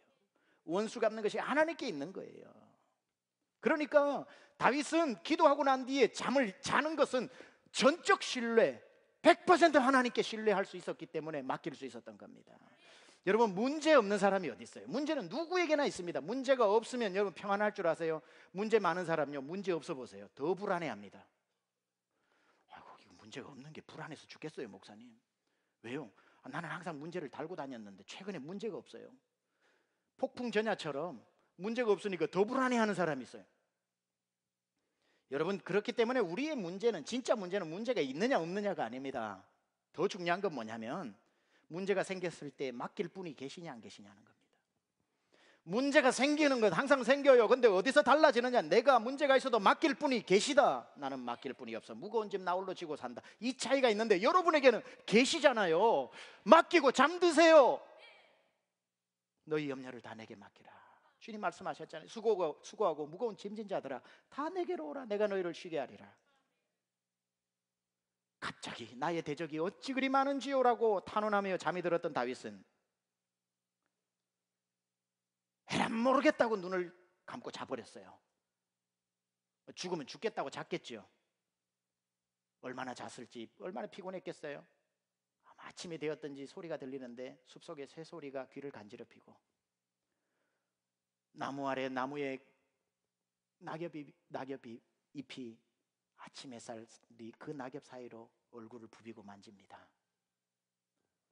Speaker 1: 원수 갚는 것이 하나님께 있는 거예요. 그러니까 다윗은 기도하고 난 뒤에 잠을 자는 것은 전적 신뢰, 100% 하나님께 신뢰할 수 있었기 때문에 맡길 수 있었던 겁니다. 여러분, 문제 없는 사람이 어디 있어요? 문제는 누구에게나 있습니다. 문제가 없으면 여러분 평안할 줄 아세요? 문제 많은 사람요 문제 없어 보세요. 더 불안해합니다. 아이고, 문제가 없는 게 불안해서 죽겠어요 목사님. 왜요? 나는 항상 문제를 달고 다녔는데 최근에 문제가 없어요. 폭풍 전야처럼 문제가 없으니까 더 불안해하는 사람이 있어요. 여러분, 그렇기 때문에 우리의 문제는, 진짜 문제는 문제가 있느냐 없느냐가 아닙니다. 더 중요한 건 뭐냐면 문제가 생겼을 때 맡길 분이 계시냐 안 계시냐는 겁니다. 문제가 생기는 건 항상 생겨요. 근데 어디서 달라지느냐? 내가 문제가 있어도 맡길 분이 계시다. 나는 맡길 분이 없어. 무거운 짐 나 홀로 지고 산다. 이 차이가 있는데 여러분에게는 계시잖아요. 맡기고 잠드세요. 너희 염려를 다 내게 맡기라. 주님 말씀하셨잖아요. 수고하고 무거운 짐진 자들아 다 내게로 오라. 내가 너희를 쉬게 하리라. 갑자기 나의 대적이 어찌 그리 많은지요라고 탄원하며 잠이 들었던 다윗은 에라 모르겠다고 눈을 감고 자버렸어요. 죽으면 죽겠다고 잤겠죠. 얼마나 잤을지, 얼마나 피곤했겠어요. 아침이 되었던지 소리가 들리는데 숲속의 새소리가 귀를 간지럽히고 나무 아래 나무에 낙엽이 잎이 아침 햇살이 그 낙엽 사이로 얼굴을 부비고 만집니다.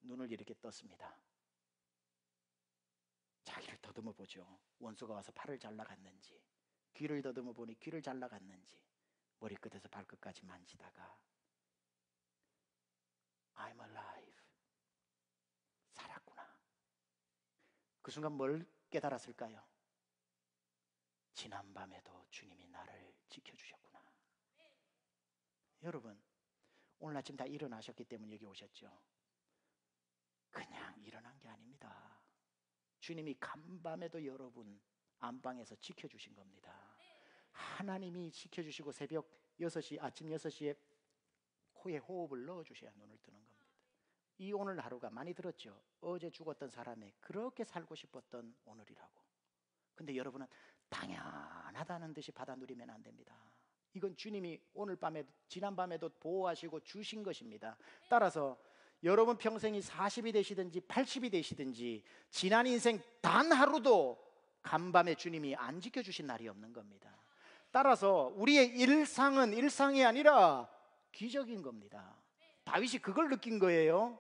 Speaker 1: 눈을 이렇게 떴습니다. 자기를 더듬어 보죠. 원수가 와서 팔을 잘라갔는지, 귀를 더듬어 보니 귀를 잘라갔는지, 머리끝에서 발끝까지 만지다가 I'm alive, 살았구나. 그 순간 뭘 깨달았을까요? 지난밤에도 주님이 나를 지켜주셨구나. 여러분, 오늘 아침 다 일어나셨기 때문에 여기 오셨죠? 그냥 일어난 게 아닙니다. 주님이 간밤에도 여러분 안방에서 지켜주신 겁니다. 하나님이 지켜주시고 새벽 6시, 아침 6시에 코에 호흡을 넣어주셔야 눈을 뜨는 겁니다. 이 오늘 하루가 많이 들었죠? 어제 죽었던 사람의 그렇게 살고 싶었던 오늘이라고. 근데 여러분은 당연하다는 듯이 받아 누리면 안 됩니다. 이건 주님이 오늘 밤에, 지난 밤에도 보호하시고 주신 것입니다. 따라서 여러분 평생이 40이 되시든지 80이 되시든지 지난 인생 단 하루도 간밤에 주님이 안 지켜주신 날이 없는 겁니다. 따라서 우리의 일상은 일상이 아니라 기적인 겁니다. 다윗이 그걸 느낀 거예요.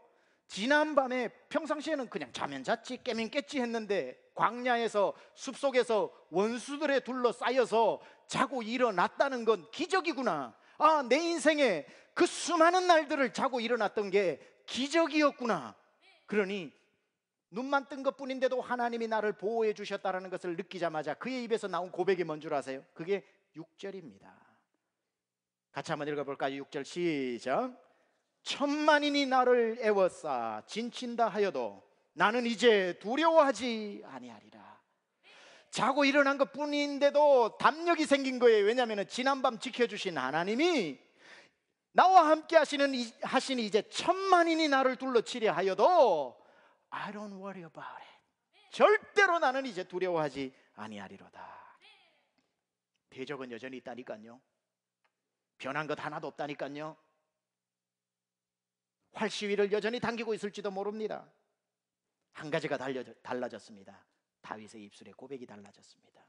Speaker 1: 지난밤에 평상시에는 그냥 자면 잤지 깨면 깼지 했는데 광야에서 숲속에서 원수들에 둘러싸여서 자고 일어났다는 건 기적이구나. 아, 내 인생에 그 수많은 날들을 자고 일어났던 게 기적이었구나. 그러니 눈만 뜬 것뿐인데도 하나님이 나를 보호해 주셨다는 것을 느끼자마자 그의 입에서 나온 고백이 뭔 줄 아세요? 그게 6절입니다. 같이 한번 읽어볼까요? 6절 시작. 천만인이 나를 애워싸 진친다 하여도 나는 이제 두려워하지 아니하리라. 자고 일어난 것뿐인데도 담력이 생긴 거예요. 왜냐하면 지난밤 지켜주신 하나님이 나와 함께 하시니 이제 천만인이 나를 둘러치려 하여도 I don't worry about it. 절대로 나는 이제 두려워하지 아니하리로다. 대적은 여전히 있다니까요. 변한 것 하나도 없다니까요. 활시위를 여전히 당기고 있을지도 모릅니다. 한 가지가 달라졌습니다. 다윗의 입술에 고백이 달라졌습니다.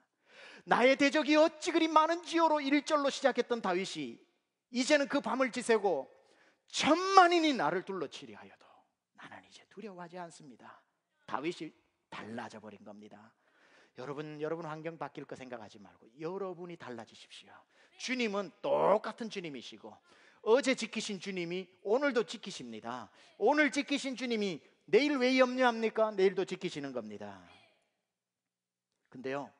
Speaker 1: 나의 대적이 어찌 그리 많은지요로 1절로 시작했던 다윗이 이제는 그 밤을 지새고 천만인이 나를 둘러치려 하여도 나는 이제 두려워하지 않습니다. 다윗이 달라져 버린 겁니다. 여러분 환경 바뀔 거 생각하지 말고 여러분이 달라지십시오. 주님은 똑같은 주님이시고 어제 지키신 주님이 오늘도 지키십니다. 오늘 지키신 주님이 내일 왜 염려합니까? 내일도 지키시는 겁니다. 근데요,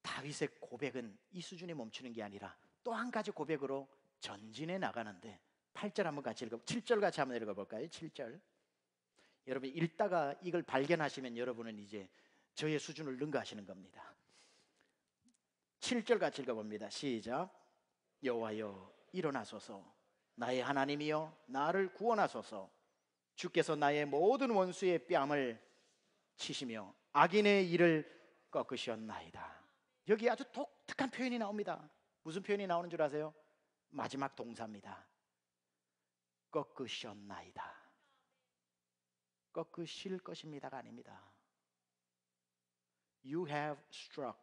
Speaker 1: 다윗의 고백은 이 수준에 멈추는 게 아니라 또 한 가지 고백으로 전진해 나가는데 8절 한번 같이 7절 같이 한번 읽어볼까요? 7절. 여러분 읽다가 이걸 발견하시면 여러분은 이제 저의 수준을 능가하시는 겁니다. 7절 같이 읽어봅니다. 시작. 여호와여 일어나소서, 나의 하나님이여 나를 구원하소서. 주께서 나의 모든 원수의 뺨을 치시며 악인의 일을 꺾으셨나이다. 여기 아주 독특한 표현이 나옵니다. 무슨 표현이 나오는 줄 아세요? 마지막 동사입니다. 꺾으셨나이다. 꺾으실 것입니다가 아닙니다. You have struck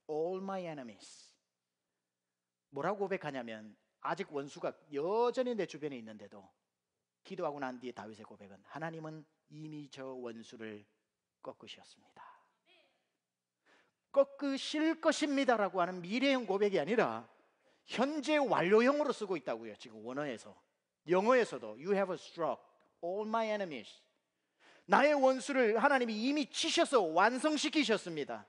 Speaker 1: all my enemies. 뭐라고 고백하냐면 아직 원수가 여전히 내 주변에 있는데도 기도하고 난 뒤에 다윗의 고백은 하나님은 이미 저 원수를 꺾으셨습니다. 꺾으실 것입니다라고 하는 미래형 고백이 아니라 현재 완료형으로 쓰고 있다고요. 지금 원어에서, 영어에서도 You have struck all my enemies. 나의 원수를 하나님이 이미 치셔서 완성시키셨습니다.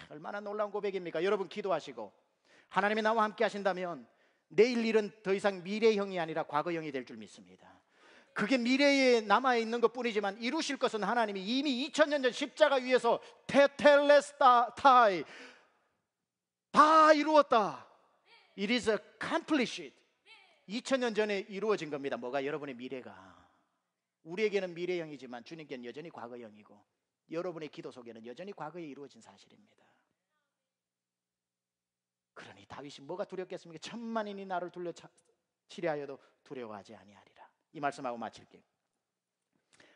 Speaker 1: 얼마나 놀라운 고백입니까? 여러분 기도하시고 하나님이 나와 함께 하신다면 내일 일은 더 이상 미래형이 아니라 과거형이 될 줄 믿습니다. 그게 미래에 남아있는 것뿐이지만 이루실 것은 하나님이 이미 2000년 전 십자가 위에서 테텔레스타이 다 이루었다. It is accomplished. 2000년 전에 이루어진 겁니다. 뭐가? 여러분의 미래가. 우리에게는 미래형이지만 주님께는 여전히 과거형이고 여러분의 기도 속에는 여전히 과거에 이루어진 사실입니다. 그러니 다윗이 뭐가 두렵겠습니까? 천만인이 나를 둘러치려 하여도 두려워하지 아니하리라. 이 말씀하고 마칠게요.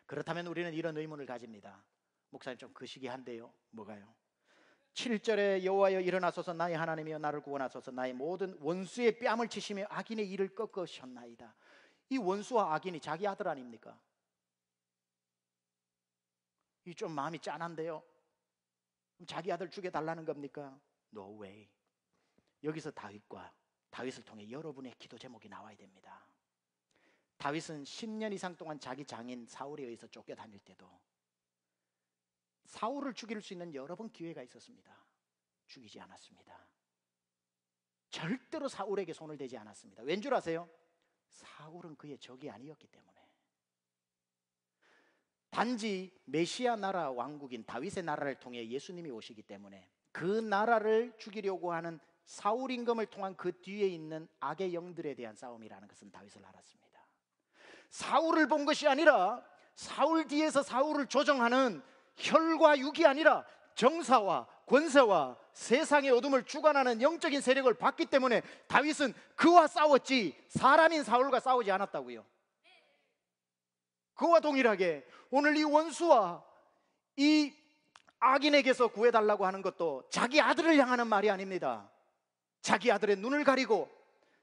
Speaker 1: 그렇다면 우리는 이런 의문을 가집니다. 목사님 좀 거시기한데요. 뭐가요? 7절에 여호와여 일어나소서 나의 하나님이여 나를 구원하소서 나의 모든 원수의 뺨을 치시며 악인의 일을 꺾으셨나이다. 이 원수와 악인이 자기 아들 아닙니까? 이 좀 마음이 짠한데요. 그럼 자기 아들 죽여달라는 겁니까? No way. 여기서 다윗을 통해 여러분의 기도 제목이 나와야 됩니다. 다윗은 10년 이상 동안 자기 장인 사울에 의해서 쫓겨다닐 때도 사울을 죽일 수 있는 여러 번 기회가 있었습니다. 죽이지 않았습니다. 절대로 사울에게 손을 대지 않았습니다. 왠 줄 아세요? 사울은 그의 적이 아니었기 때문에. 단지 메시아 나라 왕국인 다윗의 나라를 통해 예수님이 오시기 때문에 그 나라를 죽이려고 하는 사울 임금을 통한 그 뒤에 있는 악의 영들에 대한 싸움이라는 것은 다윗을 알았습니다. 사울을 본 것이 아니라 사울 뒤에서 사울을 조정하는 혈과 육이 아니라 정사와 권세와 세상의 어둠을 주관하는 영적인 세력을 봤기 때문에 다윗은 그와 싸웠지 사람인 사울과 싸우지 않았다고요. 그와 동일하게 오늘 이 원수와 이 악인에게서 구해달라고 하는 것도 자기 아들을 향하는 말이 아닙니다. 자기 아들의 눈을 가리고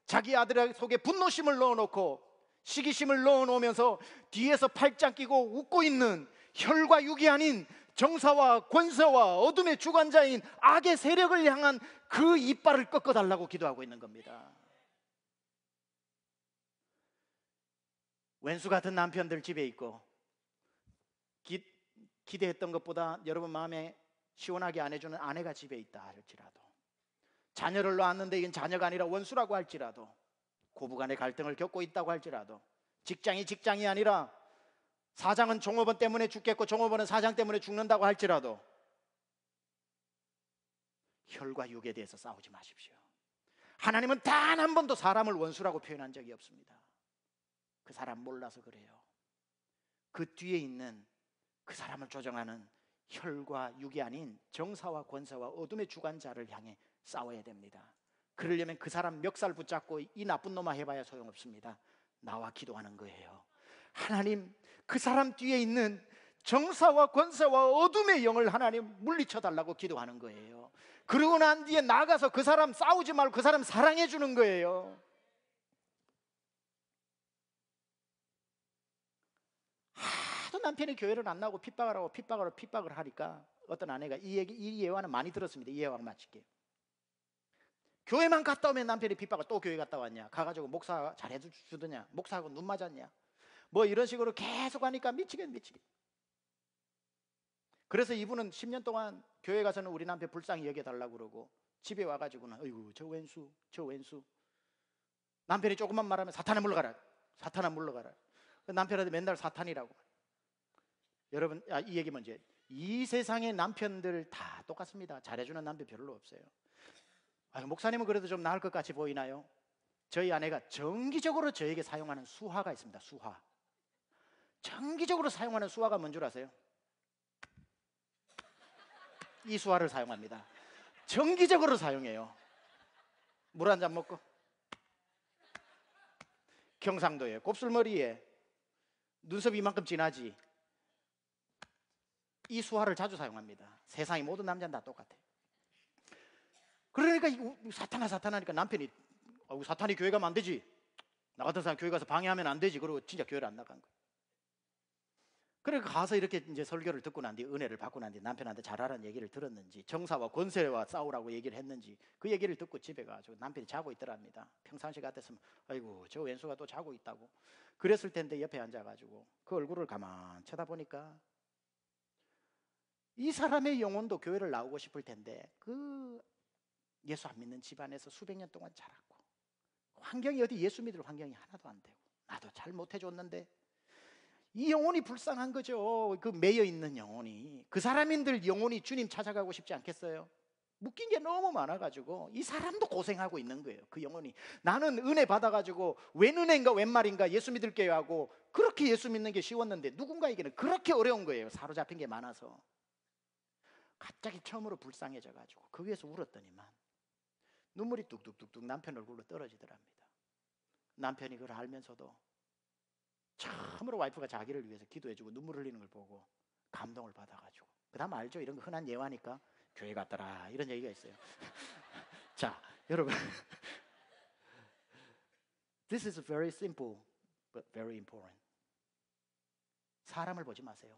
Speaker 1: 자기 아들 속에 분노심을 넣어놓고 시기심을 넣어놓으면서 뒤에서 팔짱 끼고 웃고 있는 혈과 육이 아닌 정사와 권세와 어둠의 주관자인 악의 세력을 향한 그 이빨을 꺾어달라고 기도하고 있는 겁니다. 왼수 같은 남편들 집에 있고 기대했던 것보다 여러분 마음에 시원하게 안 해주는 아내가 집에 있다 할지라도, 자녀를 낳았는데 이건 자녀가 아니라 원수라고 할지라도, 고부간의 갈등을 겪고 있다고 할지라도, 직장이 아니라 사장은 종업원 때문에 죽겠고 종업원은 사장 때문에 죽는다고 할지라도 혈과 육에 대해서 싸우지 마십시오. 하나님은 단 한 번도 사람을 원수라고 표현한 적이 없습니다. 그 사람 몰라서 그래요. 그 뒤에 있는 그 사람을 조정하는 혈과 육이 아닌 정사와 권세와 어둠의 주관자를 향해 싸워야 됩니다. 그러려면 그 사람 멱살 붙잡고 이 나쁜 놈아 해봐야 소용없습니다. 나와 기도하는 거예요. 하나님, 그 사람 뒤에 있는 정사와 권세와 어둠의 영을 하나님 물리쳐 달라고 기도하는 거예요. 그러고 난 뒤에 나가서 그 사람 싸우지 말고 그 사람 사랑해 주는 거예요. 하도 남편이 교회를 안 나오고 핍박을 하니까 어떤 아내가 이 예화는 많이 들었습니다. 이 예화 마칠게요. 교회만 갔다 오면 남편이 핍박을, 또 교회 갔다 왔냐, 가가지고 목사 잘해주더냐, 목사하고 눈 맞았냐, 뭐 이런 식으로 계속 하니까 미치겠. 그래서 이분은 10년 동안 교회 가서는 우리 남편 불쌍히 여겨달라고 그러고, 집에 와가지고는 어이구 저 왼수 남편이 조금만 말하면 사탄아 물러가라. 남편한테 맨날 사탄이라고. 여러분, 이 얘기 먼저, 이 세상의 남편들 다 똑같습니다. 잘해주는 남편 별로 없어요. 목사님은 그래도 좀 나을 것 같이 보이나요? 저희 아내가 정기적으로 저에게 사용하는 수화가 있습니다. 수화. 정기적으로 사용하는 수화가 뭔 줄 아세요? 이 수화를 사용합니다. 정기적으로 사용해요. 물 한 잔 먹고, 경상도에 곱슬머리에 눈썹 이만큼 진하지, 이 수화를 자주 사용합니다. 세상의 모든 남자는 다 똑같아요. 그러니까 사탄아 하니까 남편이 사탄이 교회 가면 안 되지, 나 같은 사람 교회 가서 방해하면 안 되지, 그러고 진짜 교회를 안 나간 거예요. 그러니까 가서 이렇게 이제 설교를 듣고 난 뒤, 은혜를 받고 난 뒤 남편한테 잘하라는 얘기를 들었는지, 정사와 권세와 싸우라고 얘기를 했는지, 그 얘기를 듣고 집에 가서 남편이 자고 있더랍니다. 평상시 같았으면 아이고 저 왼수가 또 자고 있다고 그랬을 텐데, 옆에 앉아가지고 그 얼굴을 가만 쳐다보니까 이 사람의 영혼도 교회를 나오고 싶을 텐데, 그 예수 안 믿는 집안에서 수백 년 동안 자랐고, 환경이 어디 예수 믿을 환경이 하나도 안 되고, 나도 잘 못해줬는데, 이 영혼이 불쌍한 거죠. 그 매여 있는 영혼이, 그 사람인들 영혼이 주님 찾아가고 싶지 않겠어요? 묶인 게 너무 많아가지고 이 사람도 고생하고 있는 거예요. 그 영혼이, 나는 은혜 받아가지고 웬 은혜인가 웬 말인가 예수 믿을게요 하고 그렇게 예수 믿는 게 쉬웠는데, 누군가에게는 그렇게 어려운 거예요. 사로잡힌 게 많아서. 갑자기 처음으로 불쌍해져가지고 그 위에서 울었더니만 눈물이 뚝뚝뚝뚝 남편 얼굴로 떨어지더랍니다. 남편이 그걸 알면서도 처음으로 와이프가 자기를 위해서 기도해주고 눈물 흘리는 걸 보고 감동을 받아가지고, 그 다음 알죠? 이런 거 흔한 예화니까 교회 갔더라 이런 얘기가 있어요. 자, 여러분, This is very simple but very important. 사람을 보지 마세요.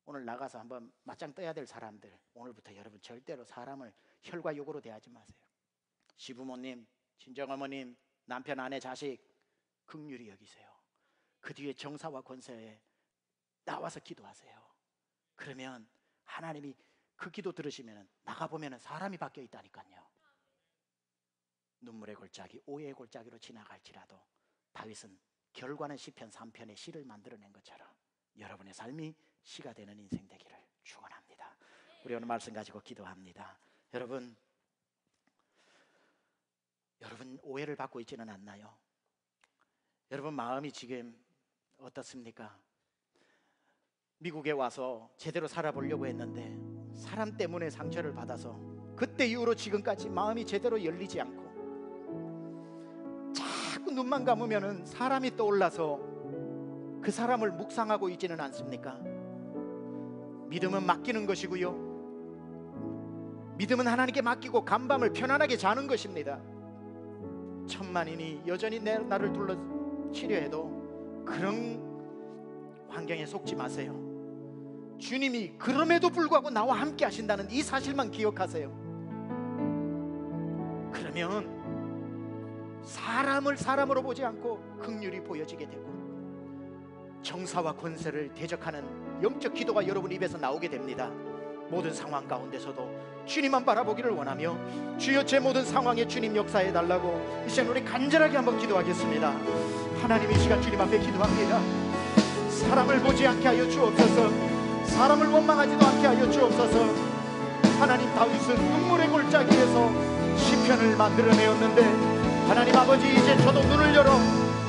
Speaker 1: 오늘 나가서 한번 맞짱 떠야 될 사람들, 오늘부터 여러분 절대로 사람을 혈과 육으로 대하지 마세요. 시부모님, 친정어머님, 남편, 아내, 자식 긍휼히 여기세요. 그 뒤에 정사와 권세에 나와서 기도하세요. 그러면 하나님이 그 기도 들으시면 나가보면 사람이 바뀌어 있다니까요. 눈물의 골짜기, 오해의 골짜기로 지나갈지라도 다윗은 결과는 시편 3편의 시를 만들어낸 것처럼 여러분의 삶이 시가 되는 인생 되기를 축원합니다. 우리 오늘 말씀 가지고 기도합니다. 여러분 오해를 받고 있지는 않나요? 여러분 마음이 지금 어떻습니까? 미국에 와서 제대로 살아보려고 했는데 사람 때문에 상처를 받아서 그때 이후로 지금까지 마음이 제대로 열리지 않고 자꾸 눈만 감으면 사람이 떠올라서 그 사람을 묵상하고 있지는 않습니까? 믿음은 맡기는 것이고요, 믿음은 하나님께 맡기고 간밤을 편안하게 자는 것입니다. 천만인이 여전히 나를 둘러 치려해도 그런 환경에 속지 마세요. 주님이 그럼에도 불구하고 나와 함께 하신다는 이 사실만 기억하세요. 그러면 사람을 사람으로 보지 않고 긍휼히 보여지게 되고 정사와 권세를 대적하는 영적 기도가 여러분 입에서 나오게 됩니다. 모든 상황 가운데서도 주님만 바라보기를 원하며 주여 제 모든 상황에 주님 역사해 달라고 이 시간 우리 간절하게 한번 기도하겠습니다. 하나님, 이 시간 주님 앞에 기도합니다. 사람을 보지 않게 하여 주옵소서. 사람을 원망하지도 않게 하여 주옵소서. 하나님, 다윗은 눈물의 골짜기에서 시편을 만들어내었는데 하나님 아버지, 이제 저도 눈을 열어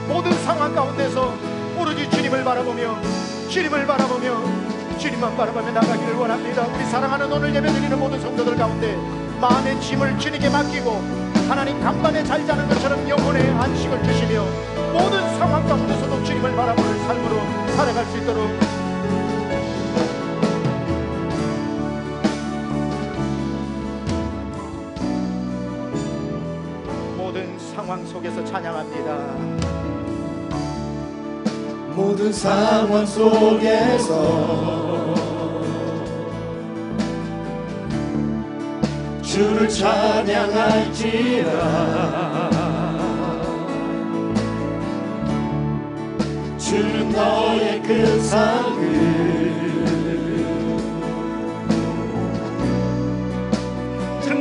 Speaker 1: 모든 상황 가운데서 오로지 주님을 바라보며 주님만 바라보며 나가기를 원합니다. 우리 사랑하는 오늘 예배드리는 모든 성도들 가운데 마음의 짐을 주님께 맡기고 하나님 간밤에 잘 자는 것처럼 영혼의 안식을 주시며 모든 상황 가운데서도 주님을 바라보는 삶으로 살아갈 수 있도록 상황 속에서 찬양합니다.
Speaker 2: 모든 상황 속에서 주를 찬양할지라. 주는 너의 큰 상을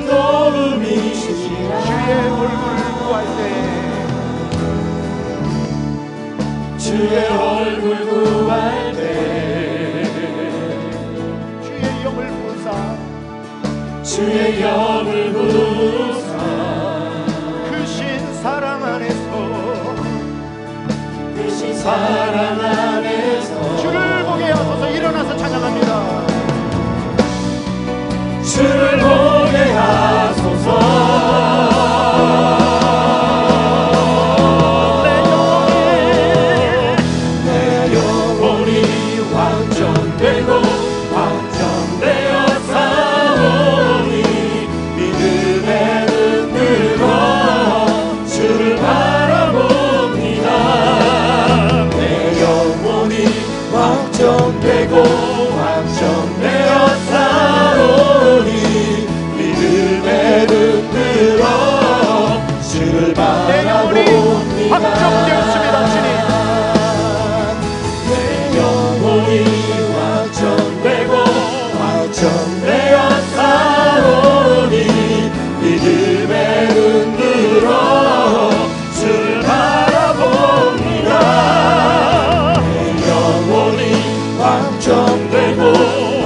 Speaker 2: 도움이시라.
Speaker 1: 주의 얼굴 구할 때,
Speaker 2: 주의 얼굴 구할 때
Speaker 1: 주의 영을 부사,
Speaker 2: 주의 영을 부사
Speaker 1: 크신 사랑 안에서,
Speaker 2: 크신 사랑 안에서
Speaker 1: 주를 보게 하소서. 일어나서 찬양합니다.
Speaker 2: 주를 보게 하소서. 내 영혼이 완전되고 완전되어 사오니 믿음에 흔들어 주를 바라봅니다. 내 영혼이 완전되고 완전되어 사오니 믿음에 흔들어 주를 바라봅니다.
Speaker 1: 확정되었습니다. 주님,
Speaker 2: 내 영혼이 완전되고 완전되어 사오니 믿음에 흔들어 주를 바라봅니다. 내 영혼이 완전되고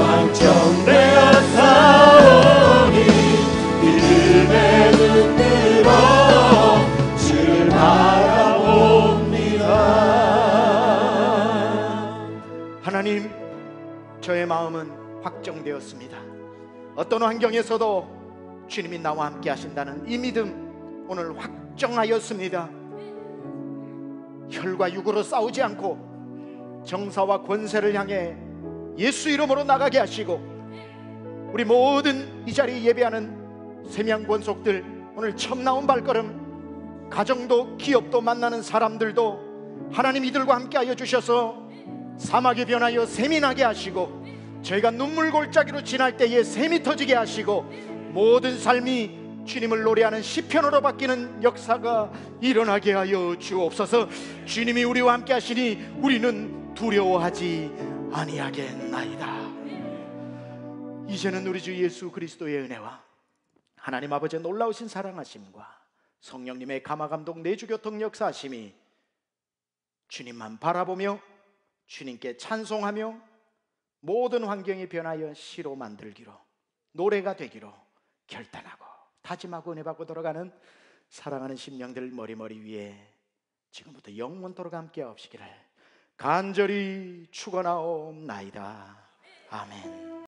Speaker 2: 완전되어 사오니 믿음에 흔들어 주를 바라봅니다.
Speaker 1: 하나님, 저의 마음은 확정되었습니다. 어떤 환경에서도 주님이 나와 함께 하신다는 이 믿음 오늘 확정하였습니다. 혈과 육으로 싸우지 않고 정사와 권세를 향해 예수 이름으로 나가게 하시고, 우리 모든 이 자리에 예배하는 세명 권속들, 오늘 처음 나온 발걸음, 가정도 기업도 만나는 사람들도 하나님 이들과 함께 하여 주셔서 사막에 변하여 샘이 나게 하시고, 저희가 눈물 골짜기로 지날 때에 샘이 터지게 하시고, 모든 삶이 주님을 노래하는 시편으로 바뀌는 역사가 일어나게 하여 주옵소서. 주님이 우리와 함께 하시니 우리는 두려워하지 아니하겠나이다. 이제는 우리 주 예수 그리스도의 은혜와 하나님 아버지의 놀라우신 사랑하심과 성령님의 감화감동 내주교통 역사하심이 주님만 바라보며 주님께 찬송하며 모든 환경이 변하여 시로 만들기로, 노래가 되기로 결단하고 다짐하고 은혜 받고 돌아가는 사랑하는 심령들 머리머리 위에 지금부터 영원토록 함께 하옵시기를 간절히 축원하옵나이다. 아멘.